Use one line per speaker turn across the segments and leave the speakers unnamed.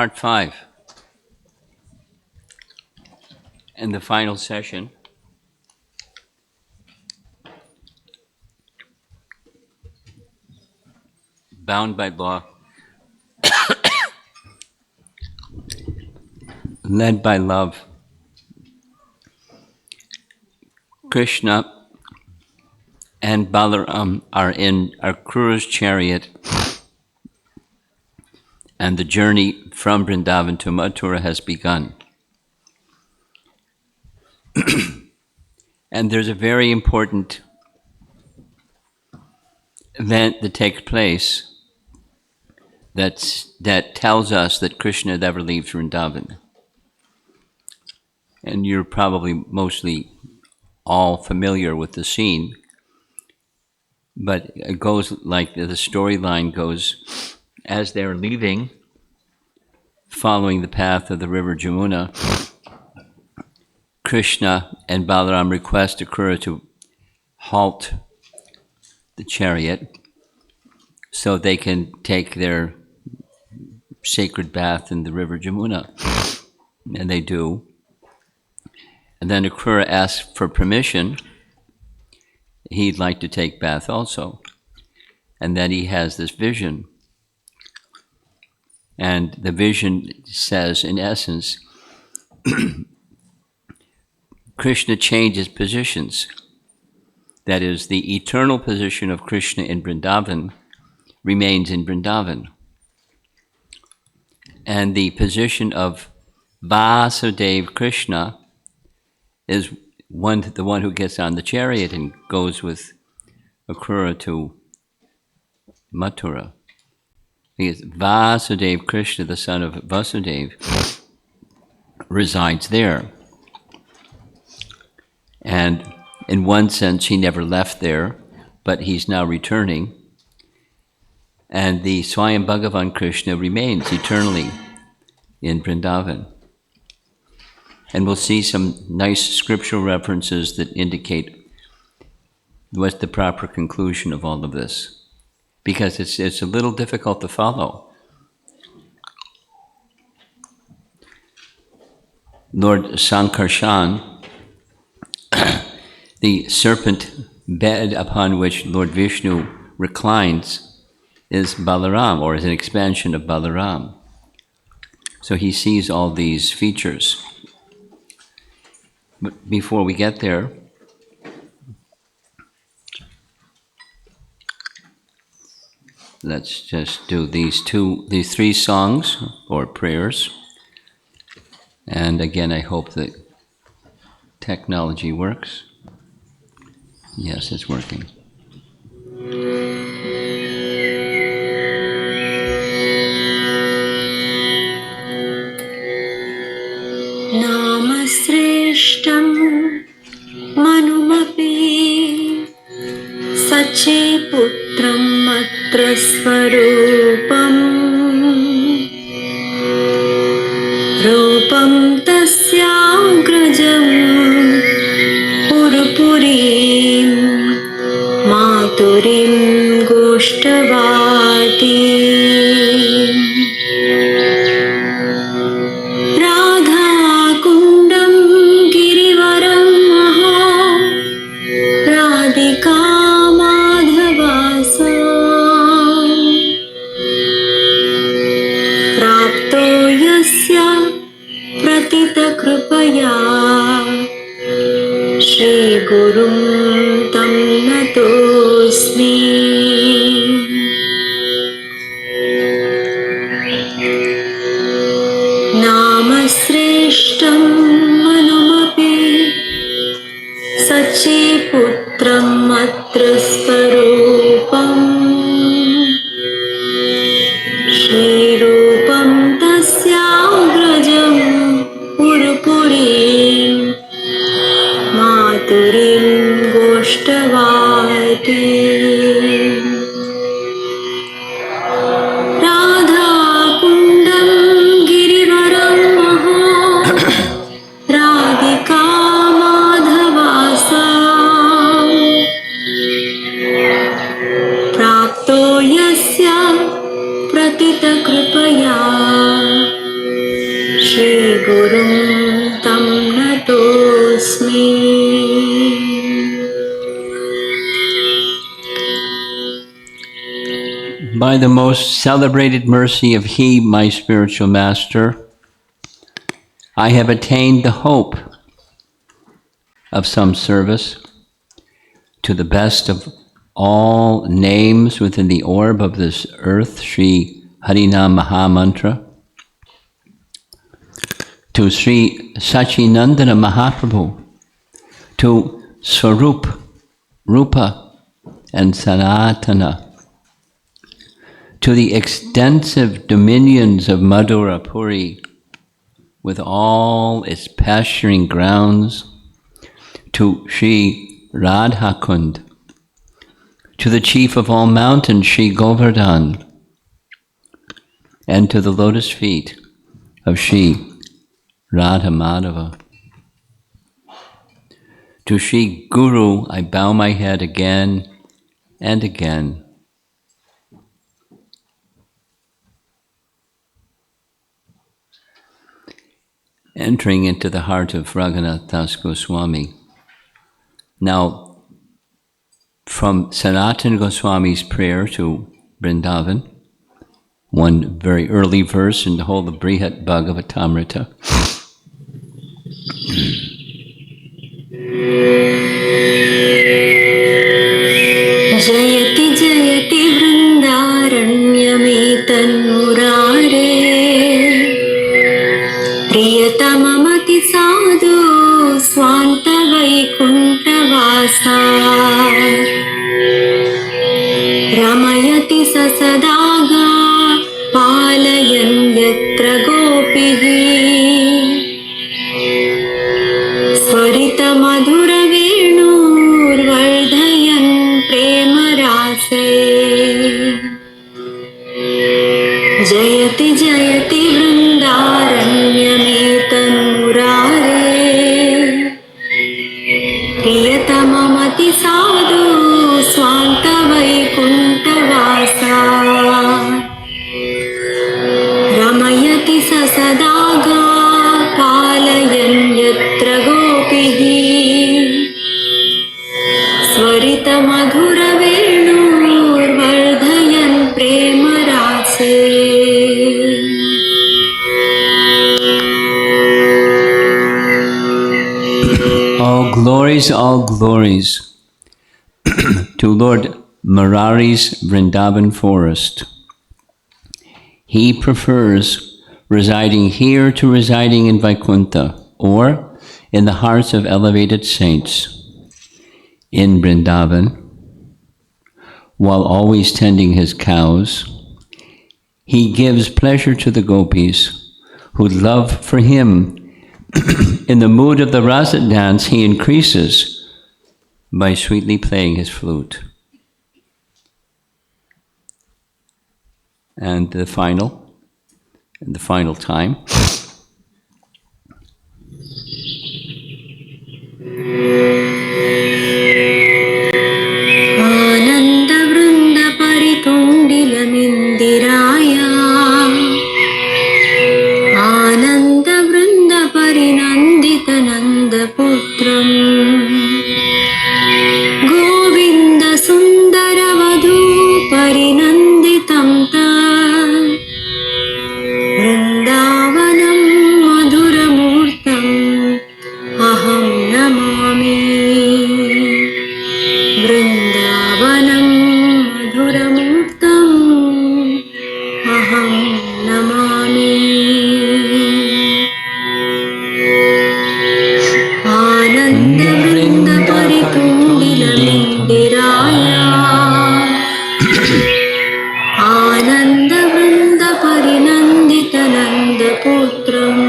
part 5 and the final session. Bound by law, led by love. Krishna and Balaram are in Akrura's chariot, and the journey from Vrindavan to Mathura has begun. And there's a very important event that takes place that tells us that Krishna never leaves Vrindavan. And you're probably mostly all familiar with the scene, but it goes like the storyline goes: as they're leaving, following the path of the river Jamuna, Krishna and Balaram request Akrura to halt the chariot so they can take their sacred bath in the river Jamuna. And they do. And then Akrura asks for permission. He'd like to take bath also. And then he has this vision. And the vision says, in essence, Krishna changes positions. That is, the eternal position of Krishna in Vrindavan remains in Vrindavan. And the position of Vasudeva Krishna is the one who gets on the chariot and goes with Akrura to Mathura. Because Vasudeva Krishna, the son of Vasudeva, resides there. And in one sense, he never left there, but he's now returning. And the Swayam Bhagavan Krishna remains eternally in Vrindavan. And we'll see some nice scriptural references that indicate what's the proper conclusion of all of this. Because it's a little difficult to follow. Lord Sankarshan, the serpent bed upon which Lord Vishnu reclines, is Balaram, or is an expansion of Balaram. So he sees all these features. But before we get there, let's just do these three songs or prayers. And again, I hope that technology works. Yes, it's working.
नामश्रेष्ठं मनुमपि सचे पुत्रं अत्र स्वरूपम् रूपं तस्याग्रजं पुरपुरीं मातुरीं गोष्ठवाटीम् राधाकुण्डं गिरिवरं महो राधिका माधवासा प्राप्तो यस्य प्रतितकृपया श्रीगुरुं तं नतोऽस्मि नामश्रेष्ठं मनुमपि सचे पुत्रम् अत्र स्वरूपम् श्रीरूपं तस्याग्रजं पुरपुरीं मातुरीं गोष्ठवाटीम् राधाकुण्डं गिरिवरं महो राधिका माधवासा प्राप्तो यस्य प्रतितकृपया
By the most celebrated mercy of He, my spiritual master, I have attained the hope of some service to the best of all names within the orb of this earth, Sri Harinam Maha Mantra, to Sri Sachinandana Mahaprabhu, to Swarup, Rupa, and Sanatana, to the extensive dominions of Madhurapuri, with all its pasturing grounds, to Sri Radhakund, to the chief of all mountains, Sri Govardhan, and to the lotus feet of Sri Radha Madhava. To Sri Guru, I bow my head again and again. Entering into the heart of Raghunath Das Goswami. Now, from Sanatana Goswami's prayer to Vrindavan, one very early verse in the whole of Brihat Bhagavatamrita.
जयति जयति वृन्दारण्यमेतन्मुरारे प्रियतममति साधु स्वान्तवैकुण्ठवासा रमयति स सदागा पालयन् यत्र गोपीः स्वरितमधुरवेणुर्वर्धयन् प्रेमरासे जयति जयति वृन्दारण्यमेतन्मुरारे प्रियतममति साधु स्वान्तवैकुण्ठवासा रमयति स सदागा पालयन् यत्र गोपीः स्वरितमधुरवेणुर्वर्धयन् प्रेमरासे
All glories to Lord Murari's Vrindavan forest. He prefers residing here to residing in Vaikuntha, or in the hearts of elevated saints in Vrindavan, while always tending his cows. He gives pleasure to the gopis who love for him. In the mood of the rasa dance, he increases by sweetly playing his flute. And the final time.
आनन्द वृन्द परितुण्डिलमिन्दिराया आनन्द वृन्द परिनन्दित नन्दपुत्रम् गोविन्द सुन्दर वधू परिनन्दितं तत् वृन्दावनं मधुरमूर्तम् अहं नमामि वृन्दावनं मधुरमूर्तम् अहं नमामि आनन्दवृन्द परितुण्डिलमिन्दिराया आनन्दवृन्द परिनन्दित नन्दपुत्रम्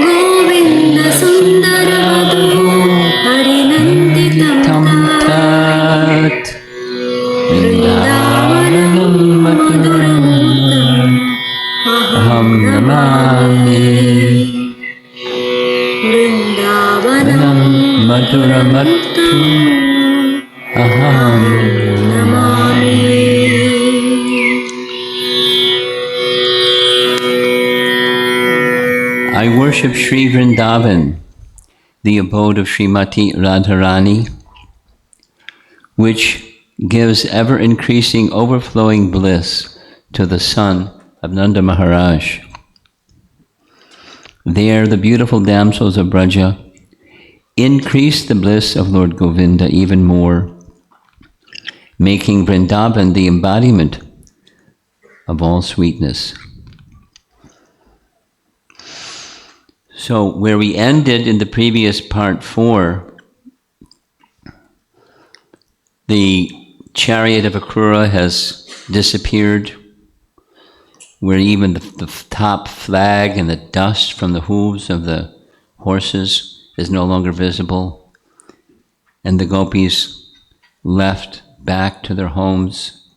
गोविन्द सुन्दर वधू परिनन्दितं तत् वृन्दावनं मधुरमूर्तम् अहं नमामि वृन्दावनं मधुरमूर्तम् अहं Namami
I worship Sri Vrindavan the abode of Srimati Radharani, which gives ever-increasing, overflowing bliss to the son of Nanda Maharaj. There, the beautiful damsels of Braja increased the bliss of Lord Govinda even more, making Vrindavan the embodiment of all sweetness. So, where we ended in the previous part 4, the chariot of Akrura has disappeared, where even the top flag and the dust from the hooves of the horses is no longer visible, and the gopis left back to their homes,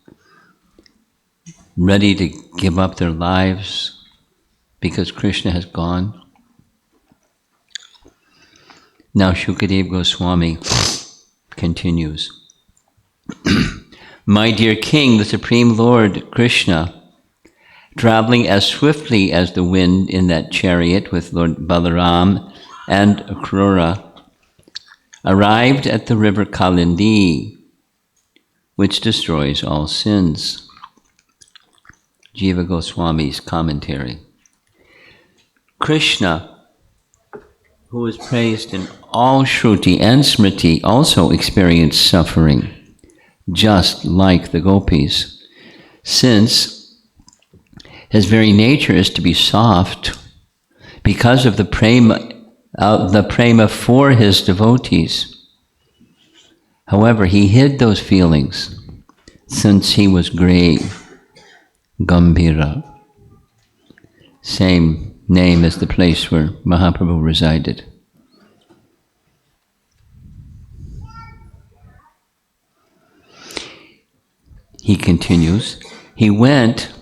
ready to give up their lives because Krishna has gone. Now Shukadeva Goswami continues. My dear king, the Supreme Lord Krishna, traveling as swiftly as the wind in that chariot with Lord Balaram and Akrura, arrived at the river Kalindi, which destroys all sins. Jiva Goswami's commentary. Krishna, who is praised in all Shruti and Smriti, also experienced suffering, just like the gopis, since his very nature is to be soft because of the prema for his devotees. However, he hid those feelings since he was grave, Gambhira, same name as the place where Mahaprabhu resided. He continues, he went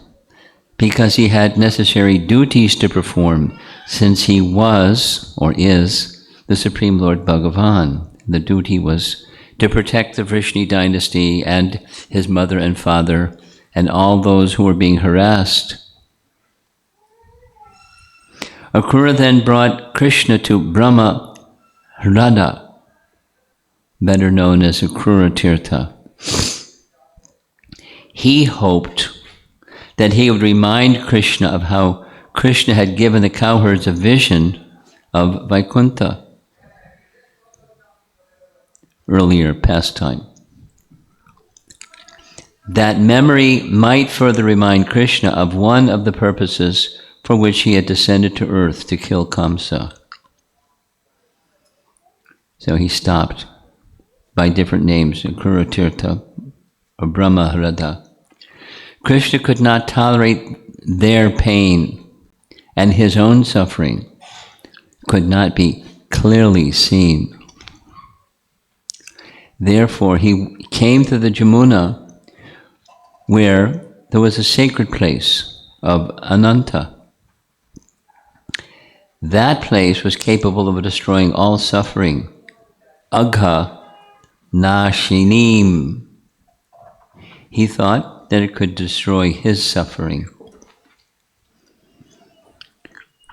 because he had necessary duties to perform, since he was, or is, the Supreme Lord Bhagavan. The duty was to protect the Vrishni dynasty and his mother and father and all those who were being harassed. Akrura then brought Krishna to Brahma Hrada, better known as Akrura Tirtha. He hoped that he would remind Krishna of how Krishna had given the cowherds a vision of Vaikuntha, earlier pastime. That memory might further remind Krishna of one of the purposes for which he had descended to earth, to kill Kamsa. So he stopped by different names, Akrura Tirtha or Brahma Hrada. Krishna could not tolerate their pain, and his own suffering could not be clearly seen. Therefore, he came to the Jamuna, where there was a sacred place of Ananta. That place was capable of destroying all suffering. Agha Nashinim. He thought that it could destroy his suffering.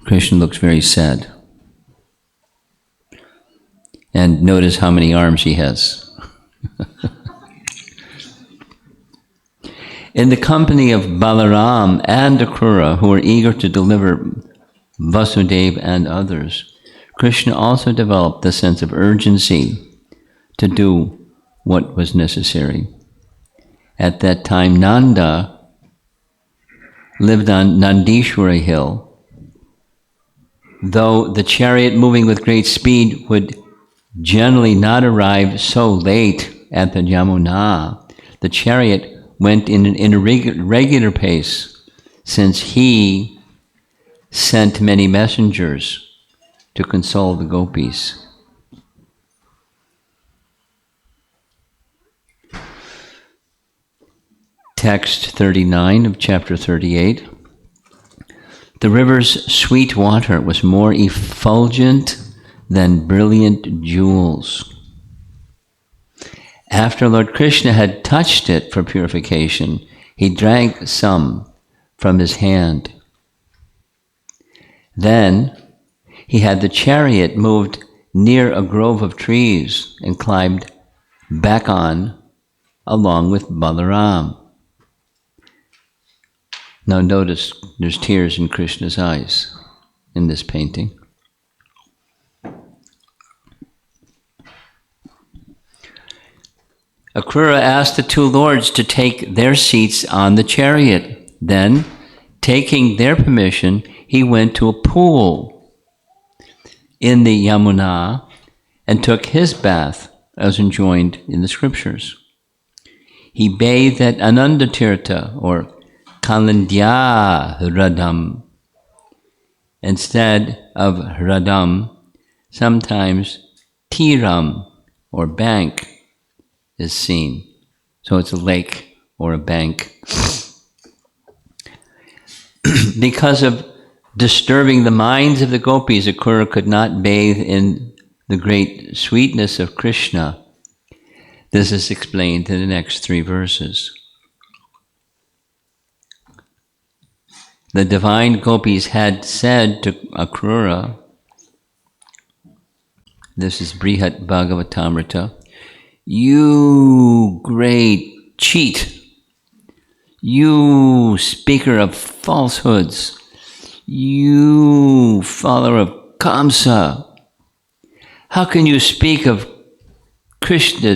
Krishna looks very sad. And notice how many arms he has. In the company of Balaram and Akrura, who were eager to deliver Vasudeva and others, Krishna also developed the sense of urgency to do what was necessary. At that time, Nanda lived on Nandishwara hill. Though the chariot moving with great speed would generally not arrive so late at the Jamuna, the chariot went in an irregular pace, since he sent many messengers to console the gopis. Text 39 of chapter 38. The river's sweet water was more effulgent than brilliant jewels. After Lord Krishna had touched it for purification, he drank some from his hand. Then he had the chariot moved near a grove of trees and climbed back on along with Balaram. Now notice there's tears in Krishna's eyes in this painting. Akrura asked the two lords to take their seats on the chariot. Then, taking their permission, he went to a pool in the Yamuna and took his bath as enjoined in the scriptures. He bathed at Anandatirtha or Kalandya Hradam instead of Hradam, sometimes Tiram or bank is seen. So it's a lake or a bank. Because of disturbing the minds of the gopis, Akrura could not bathe in the great sweetness of Krishna. This is explained in the next 3 verses. The divine gopis had said to Akrura, this is Brihat Bhagavatamrita, "You great cheat, you speaker of falsehoods, you follower of Kamsa, how can you speak of Krishna,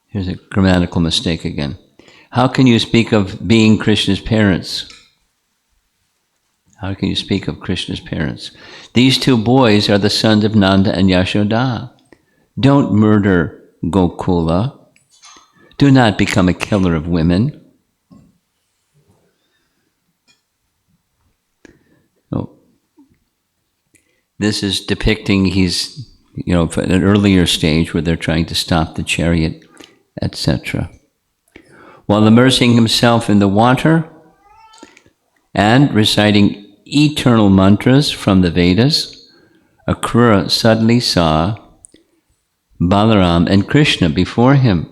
here's a grammatical mistake again. How can you speak of being Krishna's parents? How can you speak of Krishna's parents? These 2 boys are the sons of Nanda and Yashoda. Don't murder Gokula. Do not become a killer of women." Oh. This is depicting he's, at an earlier stage where they're trying to stop the chariot, etc. While immersing himself in the water and reciting eternal mantras from the Vedas, Akrura suddenly saw Balaram and Krishna before him.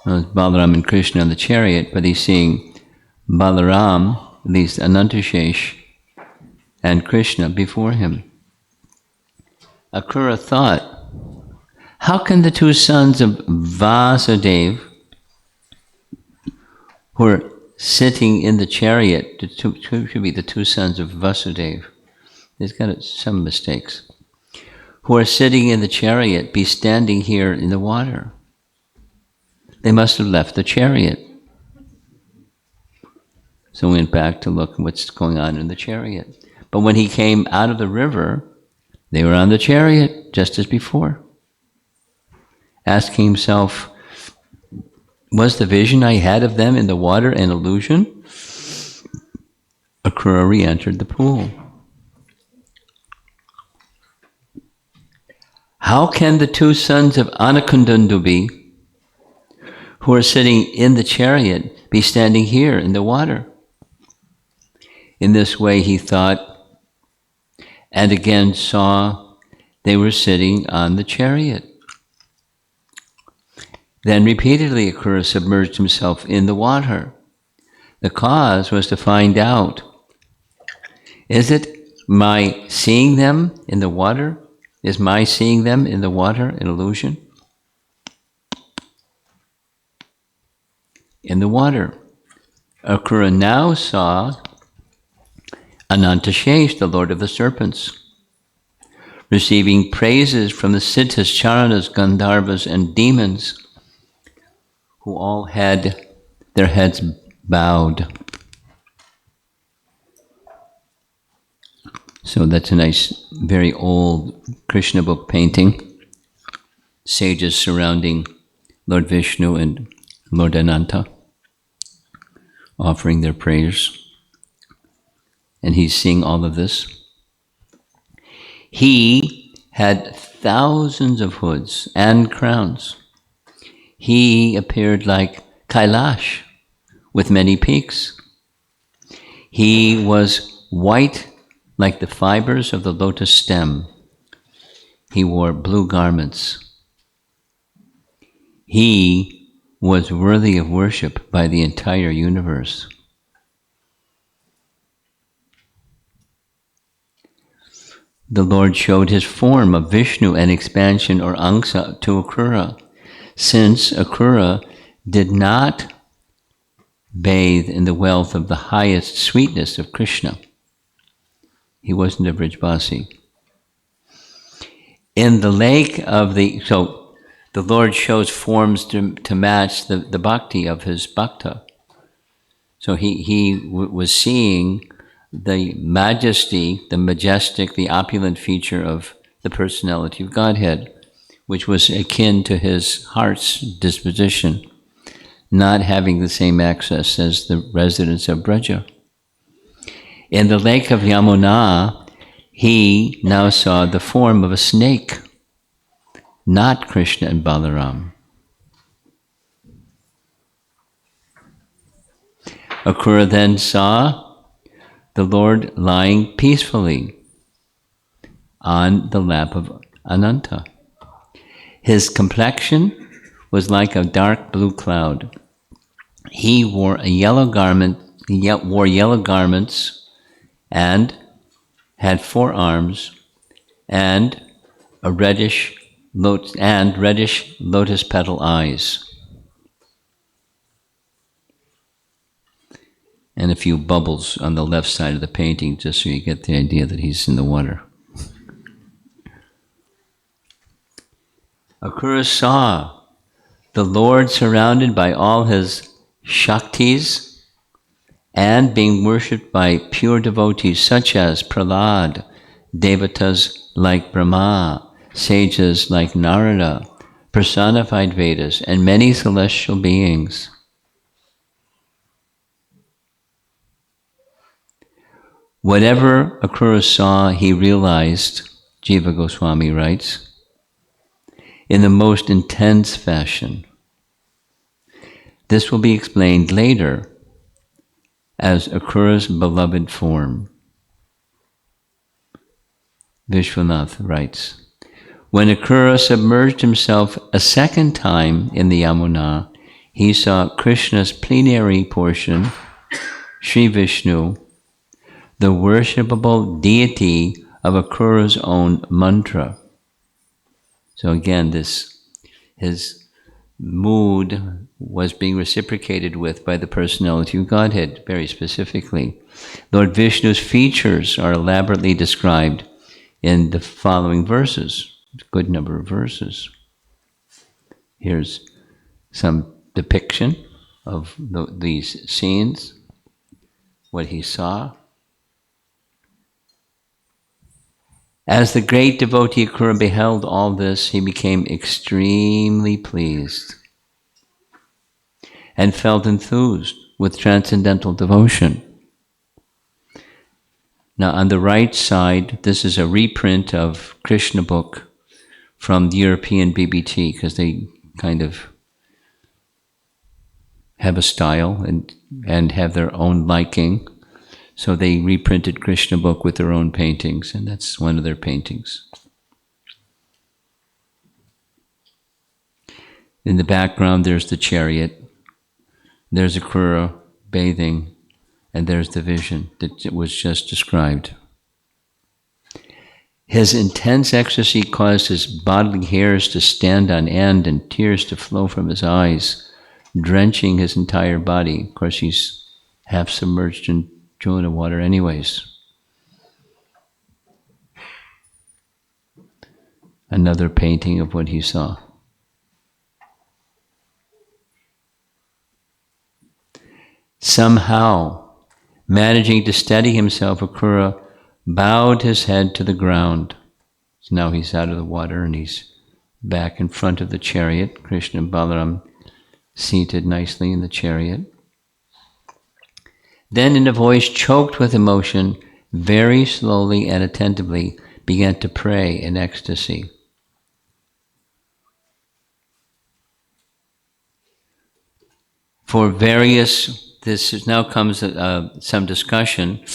Well, it's Balaram and Krishna on the chariot, but he's seeing Balaram, at least Anantashesh, and Krishna before him. Akrura thought, how can the 2 sons of Vasudeva, who are sitting in the chariot, should be the 2 sons of Vasudeva, he's got some mistakes, who are sitting in the chariot, be standing here in the water? They must have left the chariot. So we went back to look at what's going on in the chariot. But when he came out of the river, they were on the chariot, just as before. Asking himself, was the vision I had of them in the water an illusion? Akrura re-entered the pool. How can the 2 sons of Anakundandubi, who are sitting in the chariot, be standing here in the water? In this way he thought, and again saw they were sitting on the chariot. Then repeatedly Akrura submerged himself in the water. The cause was to find out, is it my seeing them in the water? Is my seeing them in the water an illusion? In the water, Akrura now saw Anantashesh, the Lord of the Serpents, receiving praises from the Siddhas, Charanas, Gandharvas, and demons, who all had their heads bowed. So that's a nice, very old Krishna book painting. Sages surrounding Lord Vishnu and Lord Ananta, offering their prayers. And he's seeing all of this. He had thousands of hoods and crowns. He appeared like Kailash with many peaks. He was white like the fibers of the lotus stem. He wore blue garments. He was worthy of worship by the entire universe. the Lord showed his form of Vishnu and expansion or Angsa to Akrura, since Akrura did not bathe in the wealth of the highest sweetness of Krishna. He wasn't a Vrijvasi. In the lake of so the Lord shows forms to match the bhakti of his bhakta. So he was seeing the majesty, the majestic, the opulent feature of the personality of Godhead, which was akin to his heart's disposition, not having the same access as the residents of Braja. In the lake of Yamuna, he now saw the form of a snake, not Krishna and Balaram. Akrura then saw the Lord lying peacefully on the lap of Ananta. His complexion was like a dark blue cloud. He wore yellow garments and had 4 arms and reddish lotus petal eyes. And a few bubbles on the left side of the painting, just so you get the idea that he's in the water. Akrura saw the Lord surrounded by all his Shaktis and being worshipped by pure devotees such as Prahlad, Devatas like Brahma, sages like Narada, personified Vedas, and many celestial beings. Whatever Akrura saw, he realized, Jiva Goswami writes, in the most intense fashion. This will be explained later as Akrura's beloved form. Vishwanath writes, when Akrura submerged himself a second time in the Yamuna, he saw Krishna's plenary portion, Sri Vishnu, the worshipable deity of Akrura's own mantra. So again, his mood was being reciprocated with by the personality of Godhead, very specifically. Lord Vishnu's features are elaborately described in the following verses, a good number of verses. Here's some depiction of these scenes, what he saw. As the great devotee Akrura beheld all this, he became extremely pleased and felt enthused with transcendental devotion. Now on the right side, this is a reprint of Krishna book from the European BBT, because they kind of have a style and have their own liking. So they reprinted Krishna book with their own paintings, and that's one of their paintings. In the background, there's the chariot, there's Akrura bathing, and there's the vision that was just described. His intense ecstasy caused his bodily hairs to stand on end and tears to flow from his eyes, drenching his entire body. Of course, he's half submerged in Juna water anyways. Another painting of what he saw. Somehow, managing to steady himself, Akrura bowed his head to the ground. So now he's out of the water and he's back in front of the chariot. Krishna and Balaram seated nicely in the chariot. Then, in a voice choked with emotion, very slowly and attentively began to pray in ecstasy. For now comes some discussion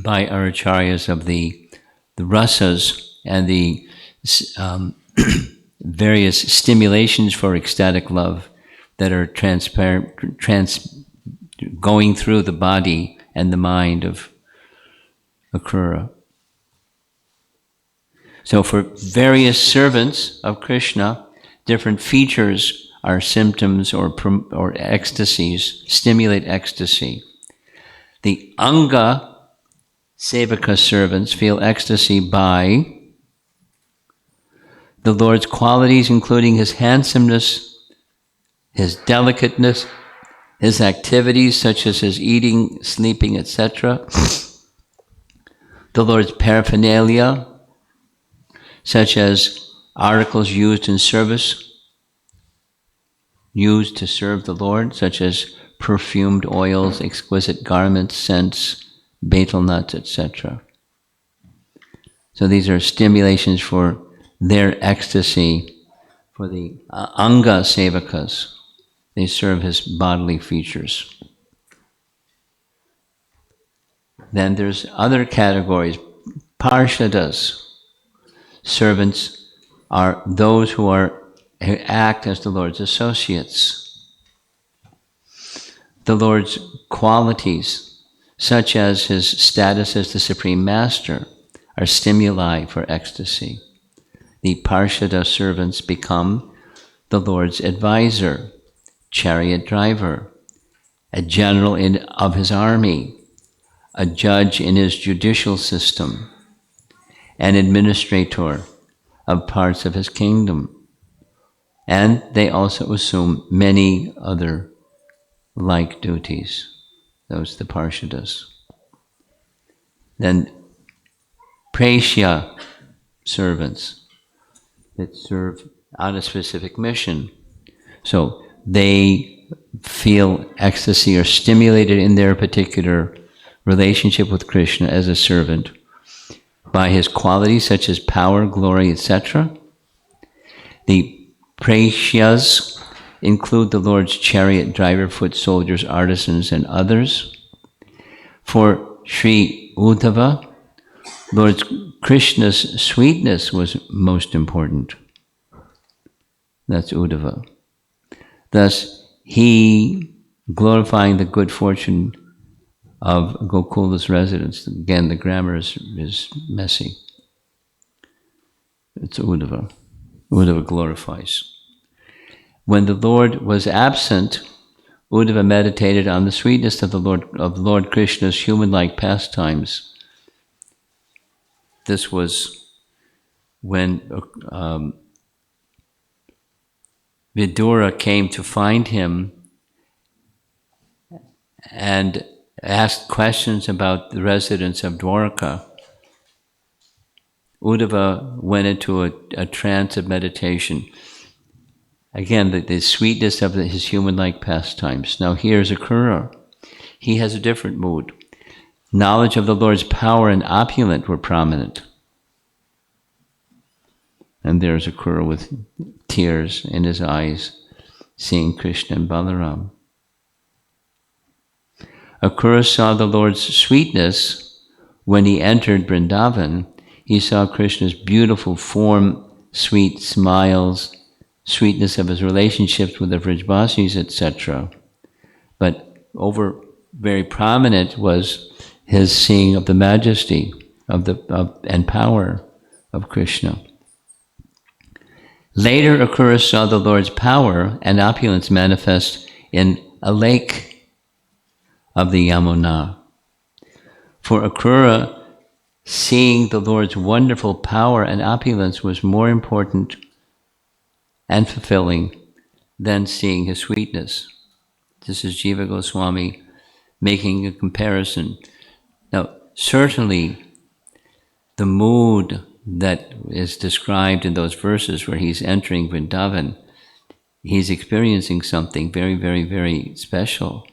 by our acharyas of the rasas and the various stimulations for ecstatic love that are going through the body and the mind of Akrura. So for various servants of Krishna, different features are symptoms or ecstasies, stimulate ecstasy. The Anga Sevaka servants feel ecstasy by the Lord's qualities, including his handsomeness, his delicateness, his activities such as his eating, sleeping, etc. The Lord's paraphernalia, such as articles used in service, used to serve the Lord, such as perfumed oils, exquisite garments, scents, betel nuts, etc. So these are stimulations for their ecstasy for the Anga Sevakas. They serve his bodily features. Then there's other categories. Parshadas, servants, are those who act as the Lord's associates. The Lord's qualities, such as his status as the Supreme Master, are stimuli for ecstasy. The Parshada servants become the Lord's advisor, chariot driver, a general of his army, a judge in his judicial system, an administrator of parts of his kingdom. And they also assume many other like duties. Those are the Parshadas. Then Preshya servants that serve on a specific mission. So they feel ecstasy or stimulated in their particular relationship with Krishna as a servant by his qualities such as power, glory, etc. The Preshyas include the Lord's chariot driver, foot soldiers, artisans, and others. For Sri Uddhava, Lord Krishna's sweetness was most important. That's Uddhava. Thus, he, glorifying the good fortune of Gokula's residents. Again, the grammar is messy. It's Uddhava. Uddhava glorifies. When the Lord was absent, Uddhava meditated on the sweetness of Lord Krishna's human-like pastimes. This was when Vidura came to find him and asked questions about the residents of Dwarka. Uddhava went into a trance of meditation. Again, the sweetness of his human-like pastimes. Now here's Akrura. He has a different mood. Knowledge of the Lord's power and opulence were prominent. And there's Akrura with tears in his eyes, seeing Krishna and Balaram. Akrura saw the Lord's sweetness when he entered Vrindavan. He saw Krishna's beautiful form, sweet smiles, sweetness of his relationships with the Vrajvasis, etc. But very prominent was his seeing of the majesty and power of Krishna. Later, Akrura saw the Lord's power and opulence manifest in a lake of the Yamuna. For Akrura, seeing the Lord's wonderful power and opulence was more important and fulfilling than seeing his sweetness. This is Jiva Goswami making a comparison. Now, certainly the mood that is described in those verses where he's entering Vrindavan, he's experiencing something very, very, very special.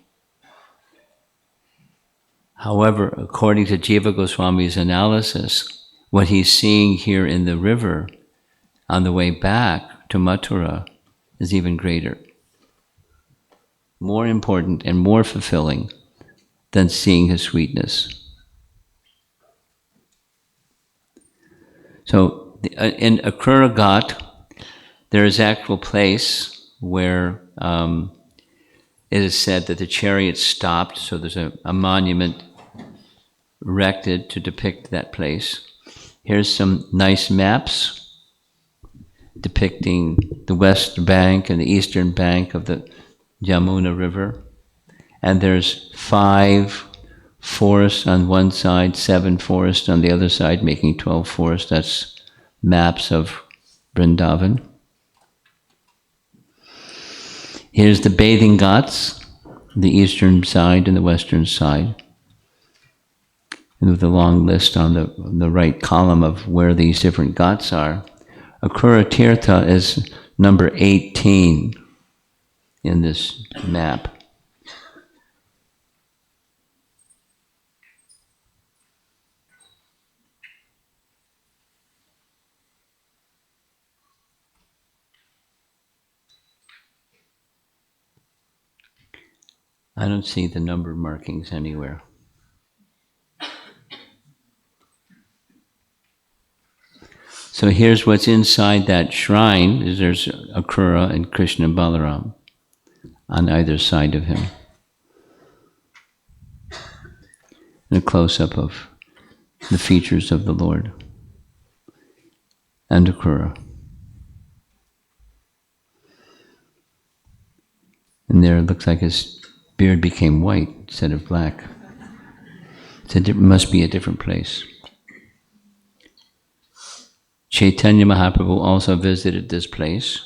However, according to Jiva Goswami's analysis, what he's seeing here in the river on the way back to Mathura is even greater, more important and more fulfilling than seeing his sweetness. So in Akrura Ghat, there is actual place where it is said that the chariot stopped, so there's a monument erected to depict that place. Here's some nice maps depicting the west bank and the eastern bank of the Yamuna River. And there's 5 forests on one side, 7 forests on the other side, making 12 forests. That's maps of Vrindavan. Here's the bathing ghats, the eastern side and the western side. And with a long list on the right column of where these different ghats are. Akrura Tirtha is number 18 in this map. I don't see the number markings anywhere. So here's what's inside that shrine. There's Akrura and Krishna Balaram on either side of him. And a close-up of the features of the Lord and Akrura. And there it looks like his beard became white instead of black. It must be a different place. Chaitanya Mahaprabhu also visited this place.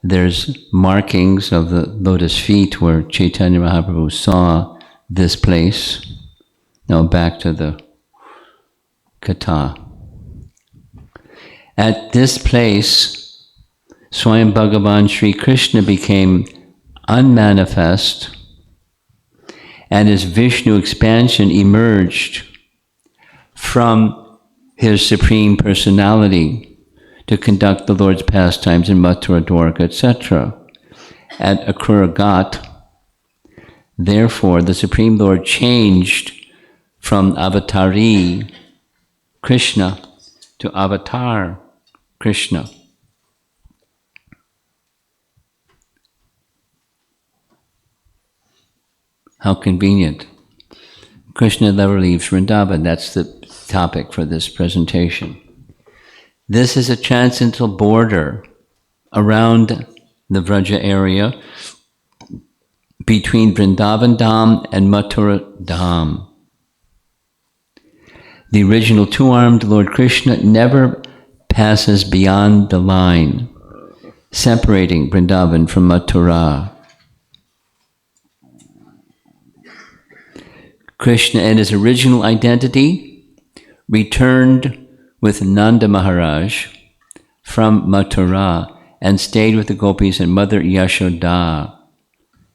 There's markings of the lotus feet where Chaitanya Mahaprabhu saw this place. Now back to the Katha. At this place, Swayam Bhagavan Sri Krishna became unmanifest, and his Vishnu expansion emerged from his Supreme Personality to conduct the Lord's pastimes in Mathura, Dwarka, etc. At Akrura Ghat, therefore, the Supreme Lord changed from Avatari Krishna to Avatar Krishna. How convenient. Krishna never leaves Vrindavan. That's the topic for this presentation. This is a transcendental border around the Vraja area between Vrindavan Dham and Mathura Dham. The original two-armed Lord Krishna never passes beyond the line separating Vrindavan from Mathura. Krishna, in his original identity, returned with Nanda Maharaj from Mathura and stayed with the gopis and Mother Yashoda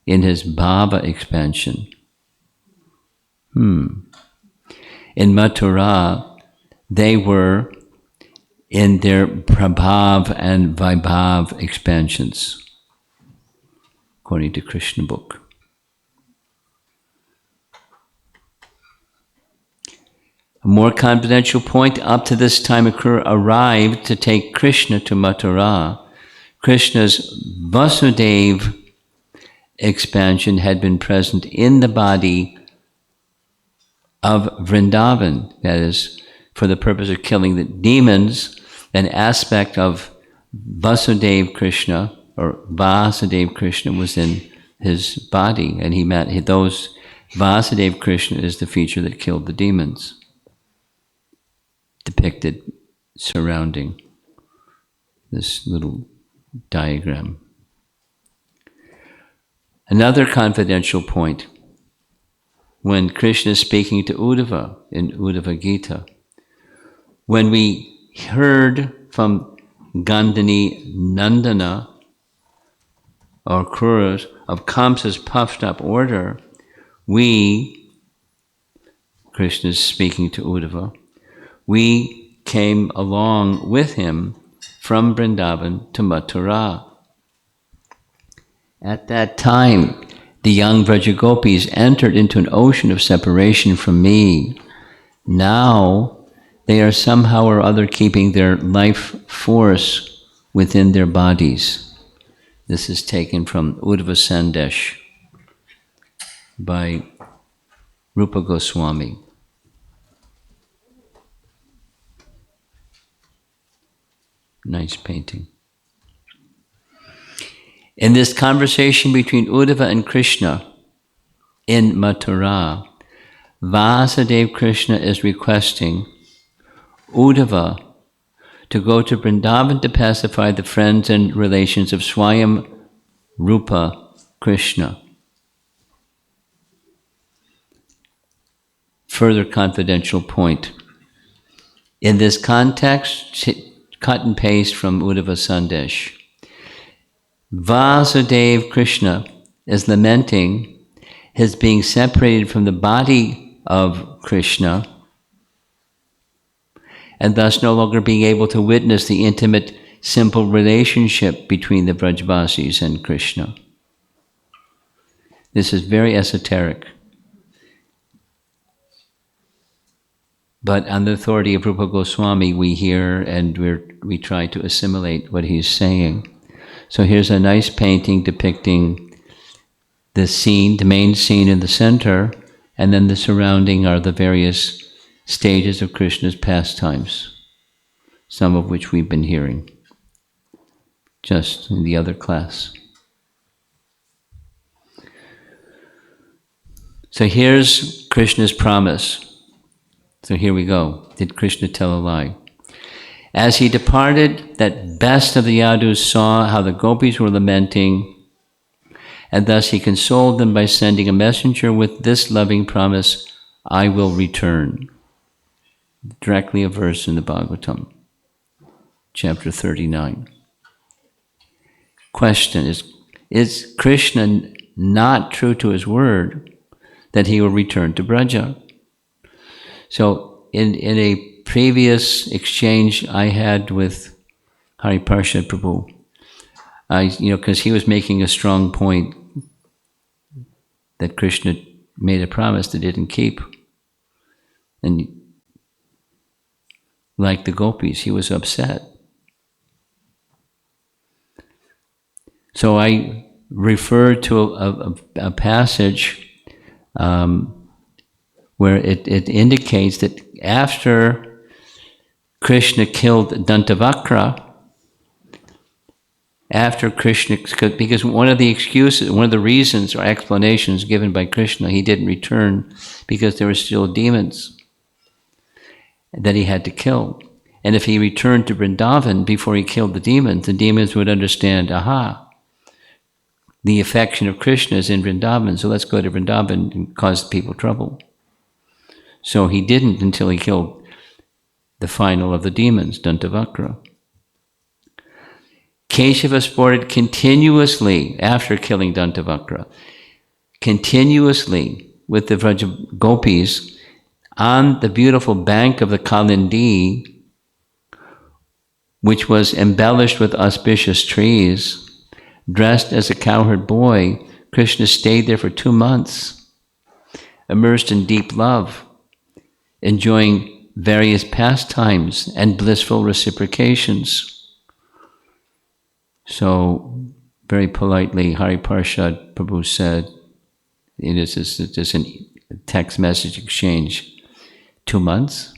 in his Bhava expansion. In Mathura, they were in their Prabhav and Vaibhav expansions, according to Krishna book. A more confidential point, up to this time Akrura arrived to take Krishna to Mathura. Krishna's Vasudev expansion had been present in the body of Vrindavan, that is, for the purpose of killing the demons. An aspect of Vasudev Krishna, or Vasudev Krishna, was in his body, and he met those. Vasudev Krishna is the feature that killed the demons, depicted surrounding this little diagram. Another confidential point, when Krishna is speaking to Uddhava in Uddhava Gita, when we heard from Gandhani Nandana, or Kruras, of Kamsa's puffed up order, Krishna is speaking to Uddhava, we came along with him from Vrindavan to Mathura. At that time, the young Vrajagopis entered into an ocean of separation from me. Now, they are somehow or other keeping their life force within their bodies. This is taken from Uddhava Sandesh by Rupa Goswami. Nice painting. In this conversation between Uddhava and Krishna in Mathura, Vasudeva Krishna is requesting Uddhava to go to Vrindavan to pacify the friends and relations of Swayam Rupa Krishna. Further confidential point. In this context, cut and paste from Uddhava Sandesh. Vasudeva Krishna is lamenting his being separated from the body of Krishna and thus no longer being able to witness the intimate, simple relationship between the Vrajavasis and Krishna. This is very esoteric. But on the authority of Rupa Goswami, we hear and we try to assimilate what he's saying. So here's a nice painting depicting the scene, the main scene in the center, and then the surrounding are the various stages of Krishna's pastimes, some of which we've been hearing just in the other class. So here's Krishna's promise. So here we go. Did Krishna tell a lie? As he departed, that best of the Yadus saw how the gopis were lamenting, and thus he consoled them by sending a messenger with this loving promise, I will return. Directly a verse in the Bhagavatam, chapter 39. Question, is Krishna not true to his word that he will return to Braja? So in a previous exchange I had with Hari Parshad Prabhu, because he was making a strong point that Krishna made a promise that didn't keep. And like the gopis, he was upset. So I referred to a passage where it indicates that after Krishna killed Dantavakra, because one of the reasons or explanations given by Krishna, he didn't return because there were still demons that he had to kill. And if he returned to Vrindavan before he killed the demons would understand, aha, the affection of Krishna is in Vrindavan, so let's go to Vrindavan and cause people trouble. So he didn't until he killed the final of the demons, Dantavakra. Keshava sported continuously after killing Dantavakra, continuously with the Vraja gopis on the beautiful bank of the Kalindi, which was embellished with auspicious trees. Dressed as a cowherd boy, Krishna stayed there for 2 months, immersed in deep love, enjoying various pastimes and blissful reciprocations. So, very politely, Hari Parshad Prabhu said, this is just a text message exchange, 2 months?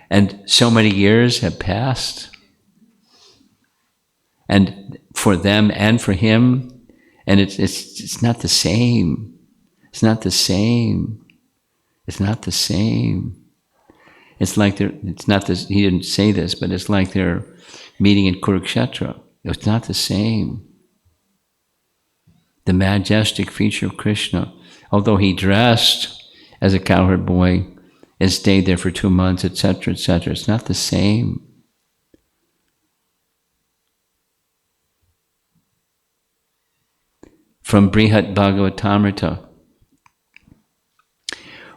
And so many years have passed. And for them and for him, and it's not the same. It's not the same. It's not the same. It's like it's not this, he didn't say this, but it's like they're meeting in Kurukshetra. It's not the same. The majestic feature of Krishna, although he dressed as a cowherd boy and stayed there for 2 months, etc., etc., it's not the same. From Brihat Bhagavatamrita.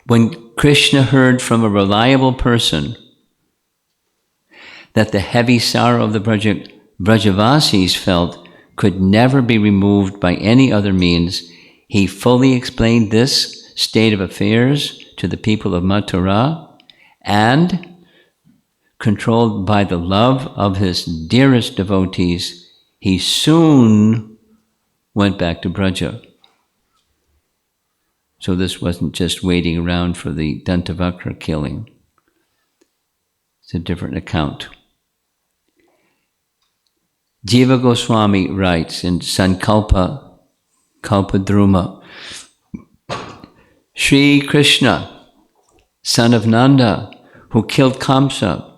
When Krishna heard from a reliable person that the heavy sorrow of the Vrajavasis felt could never be removed by any other means, he fully explained this state of affairs to the people of Mathura, and, controlled by the love of his dearest devotees, he soon went back to Braja. So this wasn't just waiting around for the Dantavakra killing. It's a different account. Jiva Goswami writes in Sankalpa Kalpadruma, Sri Krishna, son of Nanda, who killed Kamsa,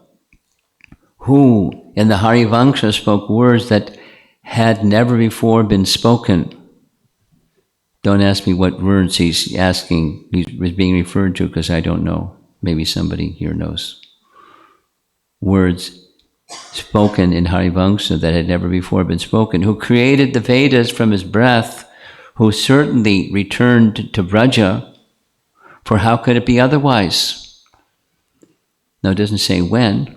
who in the Harivangsha spoke words that had never before been spoken. Don't ask me what words he's being referred to, because I don't know. Maybe somebody here knows. Words spoken in Harivangsha that had never before been spoken, who created the Vedas from his breath, who certainly returned to Braja, for how could it be otherwise? Now it doesn't say when,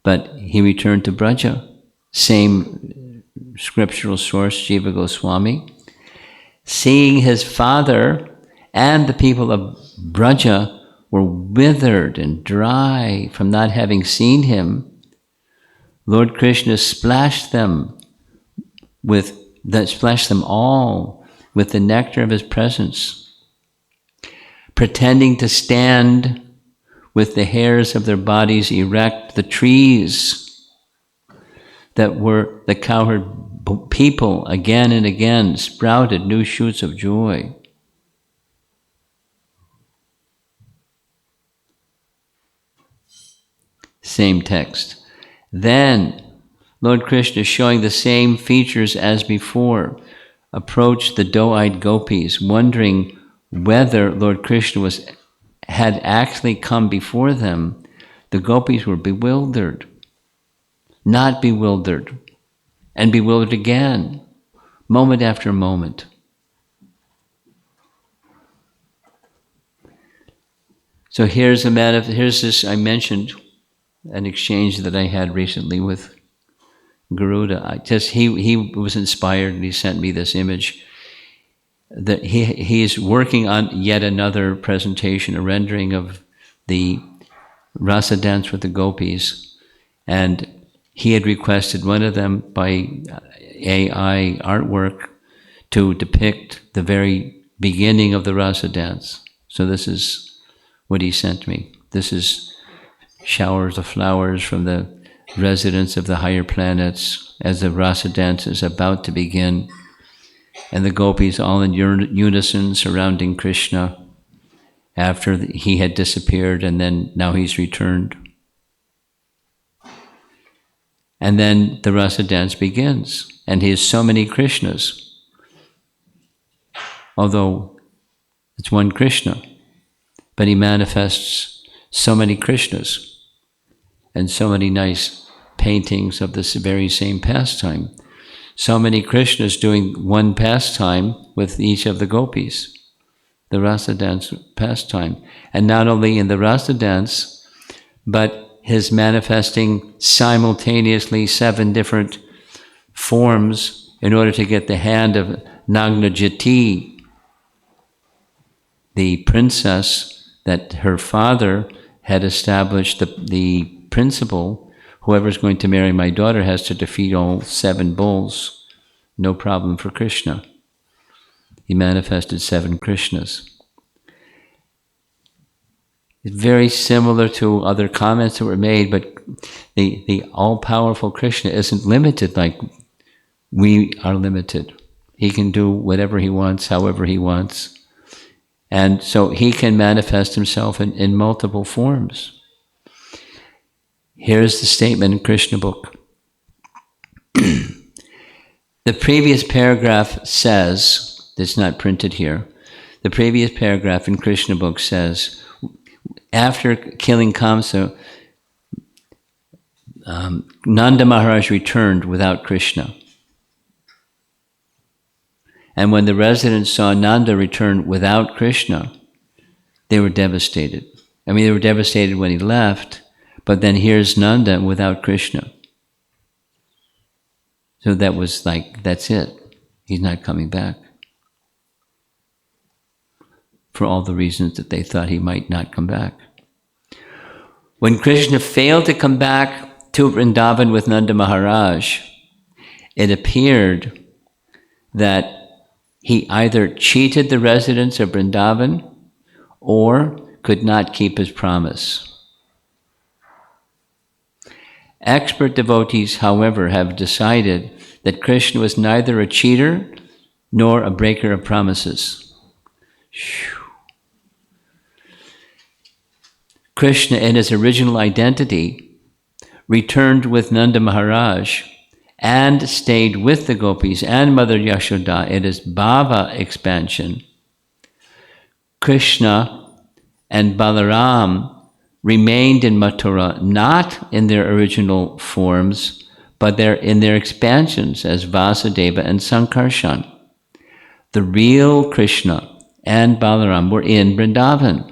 but he returned to Braja. Same scriptural source, Jiva Goswami. Seeing his father and the people of Braja were withered and dry from not having seen him, Lord Krishna splashed them all with the nectar of his presence, pretending to stand with the hairs of their bodies erect. The trees that were the cowherd people again and again sprouted new shoots of joy. Same text. Then Lord Krishna, showing the same features as before, approached the doe-eyed gopis, wondering whether Lord Krishna had actually come before them. The gopis were bewildered, not bewildered, and bewildered again, moment after moment. So here's this, I mentioned an exchange that I had recently with Garuda. He was inspired and he sent me this image that he is working on yet another presentation, a rendering of the Rasa dance with the gopis, and he had requested one of them by AI artwork to depict the very beginning of the Rasa dance. So this is what he sent me. This is showers of flowers from the residents of the higher planets as the Rasa dance is about to begin, and the gopis all in unison surrounding Krishna after he had disappeared, and then now he's returned. And then the Rasa dance begins, and he has so many Krishnas, although it's one Krishna, but he manifests so many Krishnas and so many nice paintings of this very same pastime. So many Krishnas doing one pastime with each of the gopis, the Rasa dance pastime. And not only in the Rasa dance, but his manifesting simultaneously 7 different forms in order to get the hand of Nagnajati, the princess that her father had established the principle, whoever's going to marry my daughter has to defeat all 7 bulls. No problem for Krishna. He manifested 7 Krishnas. It's very similar to other comments that were made, but the all-powerful Krishna isn't limited like we are limited. He can do whatever he wants, however he wants. And so he can manifest himself in multiple forms. Here's the statement in Krishna book. The previous paragraph says, it's not printed here, the previous paragraph in Krishna book says, after killing Kamsa, Nanda Maharaj returned without Krishna. And when the residents saw Nanda return without Krishna, they were devastated. I mean, they were devastated when he left, but then here's Nanda without Krishna. So that was like, that's it. He's not coming back. For all the reasons that they thought he might not come back. When Krishna failed to come back to Vrindavan with Nanda Maharaj, it appeared that he either cheated the residents of Vrindavan or could not keep his promise. Expert devotees, however, have decided that Krishna was neither a cheater nor a breaker of promises. Krishna, in his original identity, returned with Nanda Maharaj and stayed with the gopis and Mother Yashoda in his bhava expansion. Krishna and Balaram remained in Mathura not in their original forms, but in their expansions as Vasudeva and Sankarshan. The real Krishna and Balaram were in Vrindavan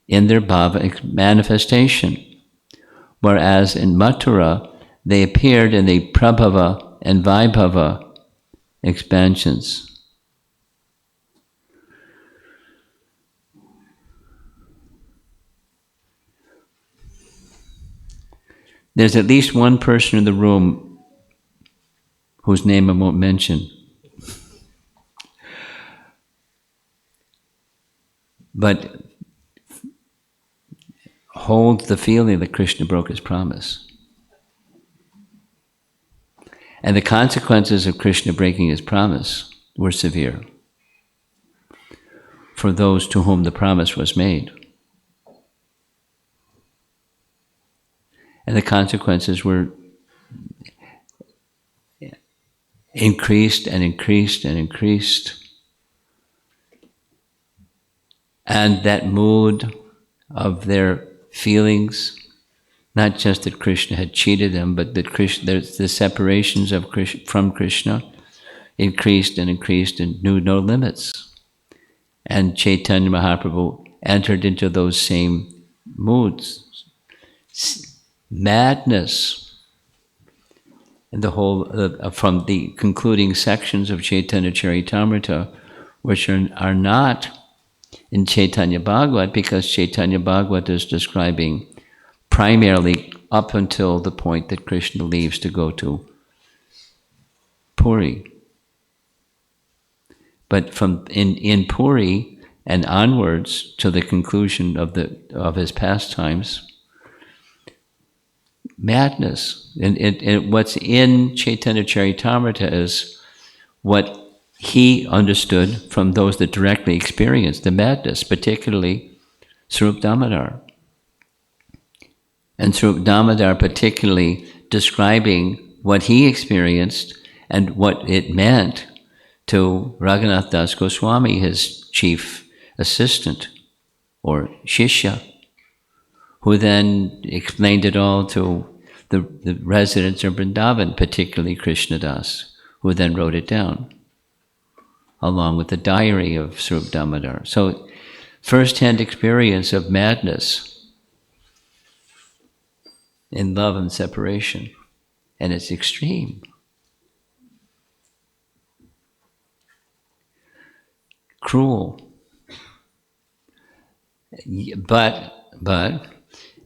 in their bhava manifestation, whereas in Mathura they appeared in the Prabhava and Vaibhava expansions. There's at least one person in the room whose name I won't mention, but holds the feeling that Krishna broke his promise. And the consequences of Krishna breaking his promise were severe for those to whom the promise was made. And the consequences were increased and increased and increased. And that mood of their feelings, not just that Krishna had cheated them, but that the separations of from Krishna increased and increased and knew no limits. And Chaitanya Mahaprabhu entered into those same moods. Madness. And the whole, from the concluding sections of Chaitanya Charitamrita, which are not in Chaitanya Bhagavat, because Chaitanya Bhagavat is describing primarily up until the point that Krishna leaves to go to Puri. But from in Puri and onwards to the conclusion of his pastimes, madness. And what's in Chaitanya Charitamrita is what he understood from those that directly experienced the madness, particularly Swarup Damodar. And Swarup Damodar particularly describing what he experienced and what it meant to Raghunath Das Goswami, his chief assistant or shishya, who then explained it all to the residents of Vrindavan, particularly Krishnadas, who then wrote it down, along with the diary of Swarup Damodar. So, first-hand experience of madness in love and separation, and it's extreme. Cruel, but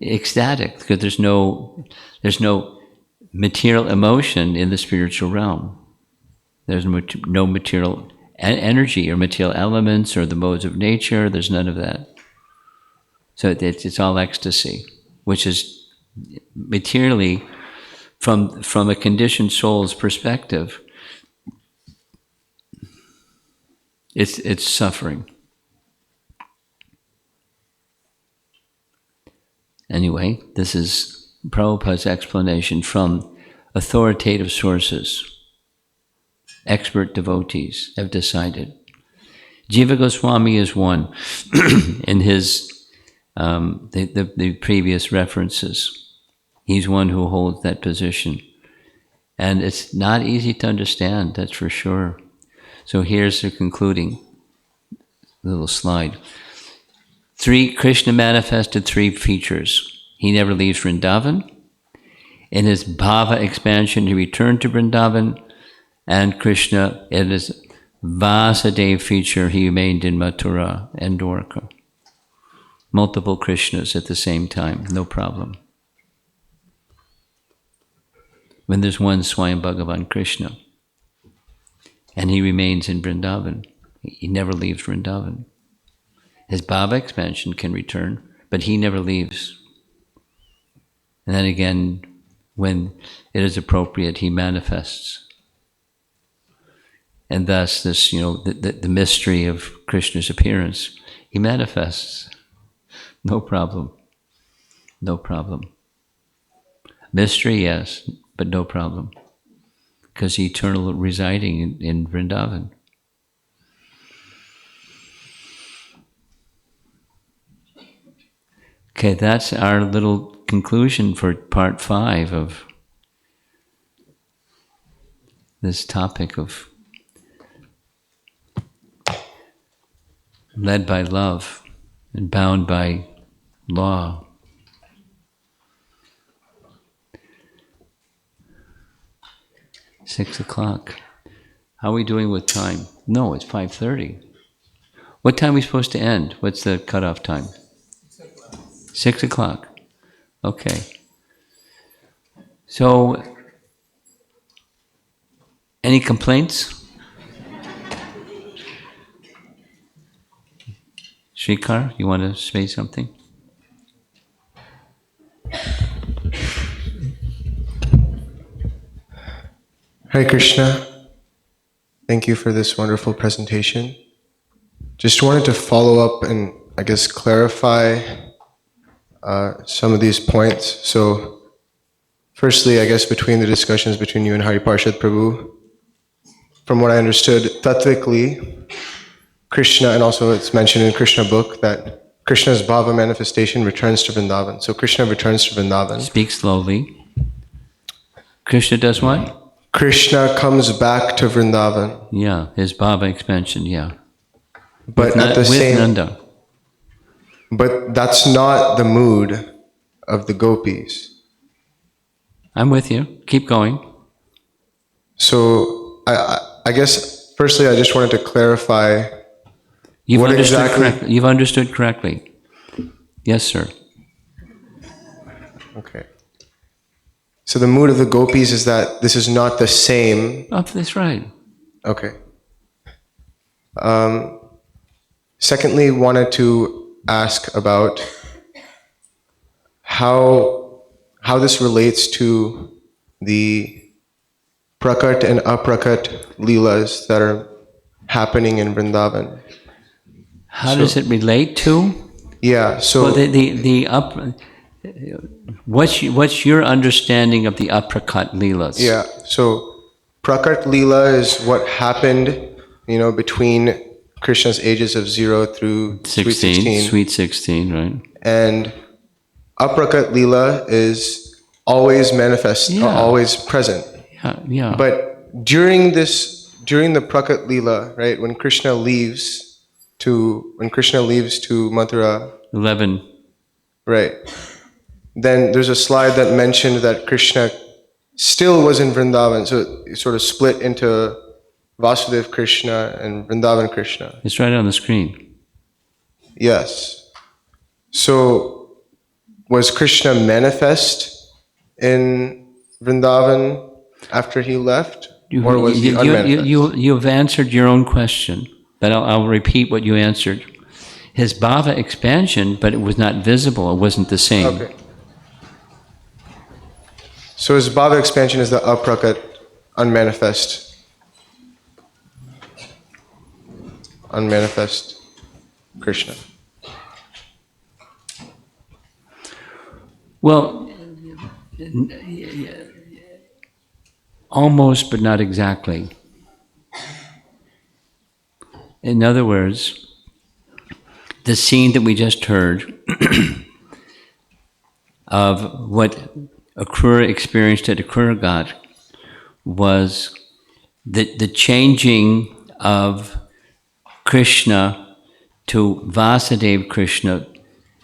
ecstatic, because there's no material emotion in the spiritual realm. There's no material energy or material elements or the modes of nature. There's none of that. So it's all ecstasy, which is materially, from a conditioned soul's perspective, it's suffering. Anyway, this is Prabhupada's explanation from authoritative sources. Expert devotees have decided. Jiva Goswami is one in his the previous references. He's one who holds that position. And it's not easy to understand, that's for sure. So here's the concluding little slide. Krishna manifested three features. He never leaves Vrindavan. In his bhava expansion, he returned to Vrindavan. And Krishna, in his Vasudeva feature, he remained in Mathura and Dwarka. Multiple Krishnas at the same time, no problem. When there's one Swayam Bhagavan Krishna, and he remains in Vrindavan, he never leaves Vrindavan. His bhava expansion can return, but he never leaves. And then again, when it is appropriate, he manifests. And thus this, the mystery of Krishna's appearance, he manifests. No problem. No problem. Mystery, yes, but no problem. Because he's eternal residing in Vrindavan. Okay, that's our little conclusion for part 5 of this topic of led by love and bound by law. $6:00. How are we doing with time? No, it's 5:30. What time are we supposed to end? What's the cutoff time? 6:00. Okay. So, any complaints? Shrikar, you want to say something?
Hare Krishna. Thank you for this wonderful presentation. Just wanted to follow up and, I guess, clarify some of these points. So, firstly, I guess between the discussions between you and Hari Parshad Prabhu, from what I understood, tattvically, Krishna, and also it's mentioned in Krishna book that Krishna's bhava manifestation returns to Vrindavan. So Krishna returns to Vrindavan.
Speak slowly. Krishna does what?
Krishna comes back to Vrindavan.
Yeah, his bhava expansion, yeah.
But at the same
Nanda.
But that's not the mood of the gopis.
I'm with you. Keep going.
So I guess firstly I just wanted to clarify.
You've
what
understood
exactly?
correctly. You've understood correctly. Yes, sir.
Okay. So the mood of the gopis is that this is not the same.
Oh, that's right.
Okay. Secondly, wanted to ask about how this relates to the prakat and aprakat leelas that are happening in Vrindavan.
How does it relate to?
Yeah. So
Well, what's your understanding of the aprakat leelas?
yeah. So prakat leela is what happened, between Krishna's ages of 0 through 16.
Sweet 16, right?
And aprakat leela is always manifest, always present.
Yeah.
But during the prakat leela, right, when Krishna leaves to Mathura,
11.
right, then there's a slide that mentioned that Krishna still was in Vrindavan, so it sort of split into Vasudev Krishna and Vrindavan Krishna.
It's right on the screen.
Yes. So was Krishna manifest in Vrindavan after he left? Or was he unmanifest?
You've answered your own question, but I'll repeat what you answered. His bhava expansion, but it was not visible. It wasn't the same.
Okay. So his bhava expansion is the aprakat, unmanifest Krishna.
Well, almost, but not exactly. In other words, the scene that we just heard of what Akrura experienced at Akrura Ghat was the changing of Krishna to Vasudev Krishna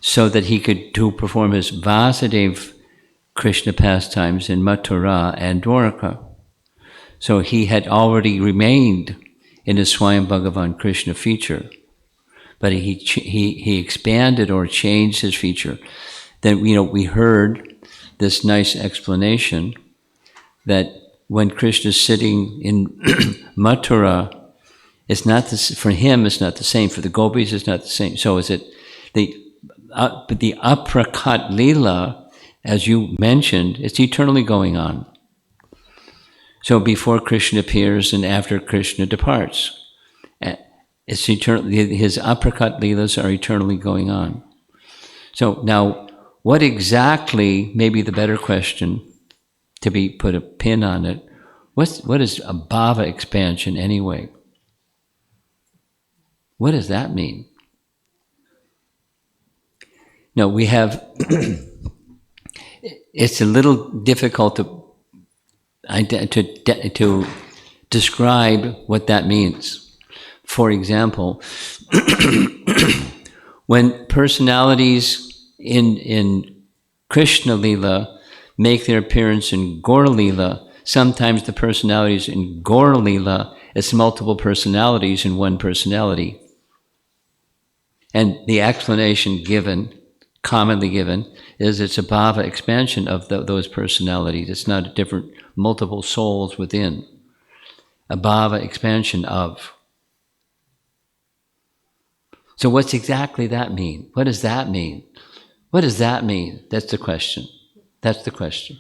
so that he could perform his Vasudev Krishna pastimes in Mathura and Dwaraka. So he had already remained in the Swayam Bhagavan Krishna feature, but he expanded or changed his feature. Then we heard this nice explanation that when Krishna is sitting in Mathura, it's not for him. It's not the same. For the gopis, it's not the same. So is it but the aprakat lila as you mentioned, it's eternally going on. So before Krishna appears and after Krishna departs, it's eternal. His uppercut leelas are eternally going on. So now, what exactly, maybe the better question to be put a pin on it, what is a bhava expansion anyway? What does that mean? No, we have, it's a little difficult to describe what that means. For example, when personalities in Krishna Lila make their appearance in Gaur Lila, sometimes the personalities in Gaur Lila is multiple personalities in one personality. And the explanation given, commonly given, is it's a bhava expansion of those personalities. It's not a different, multiple souls within. A bhava expansion of. So what's exactly that mean? What does that mean? What does that mean? That's the question. That's the question.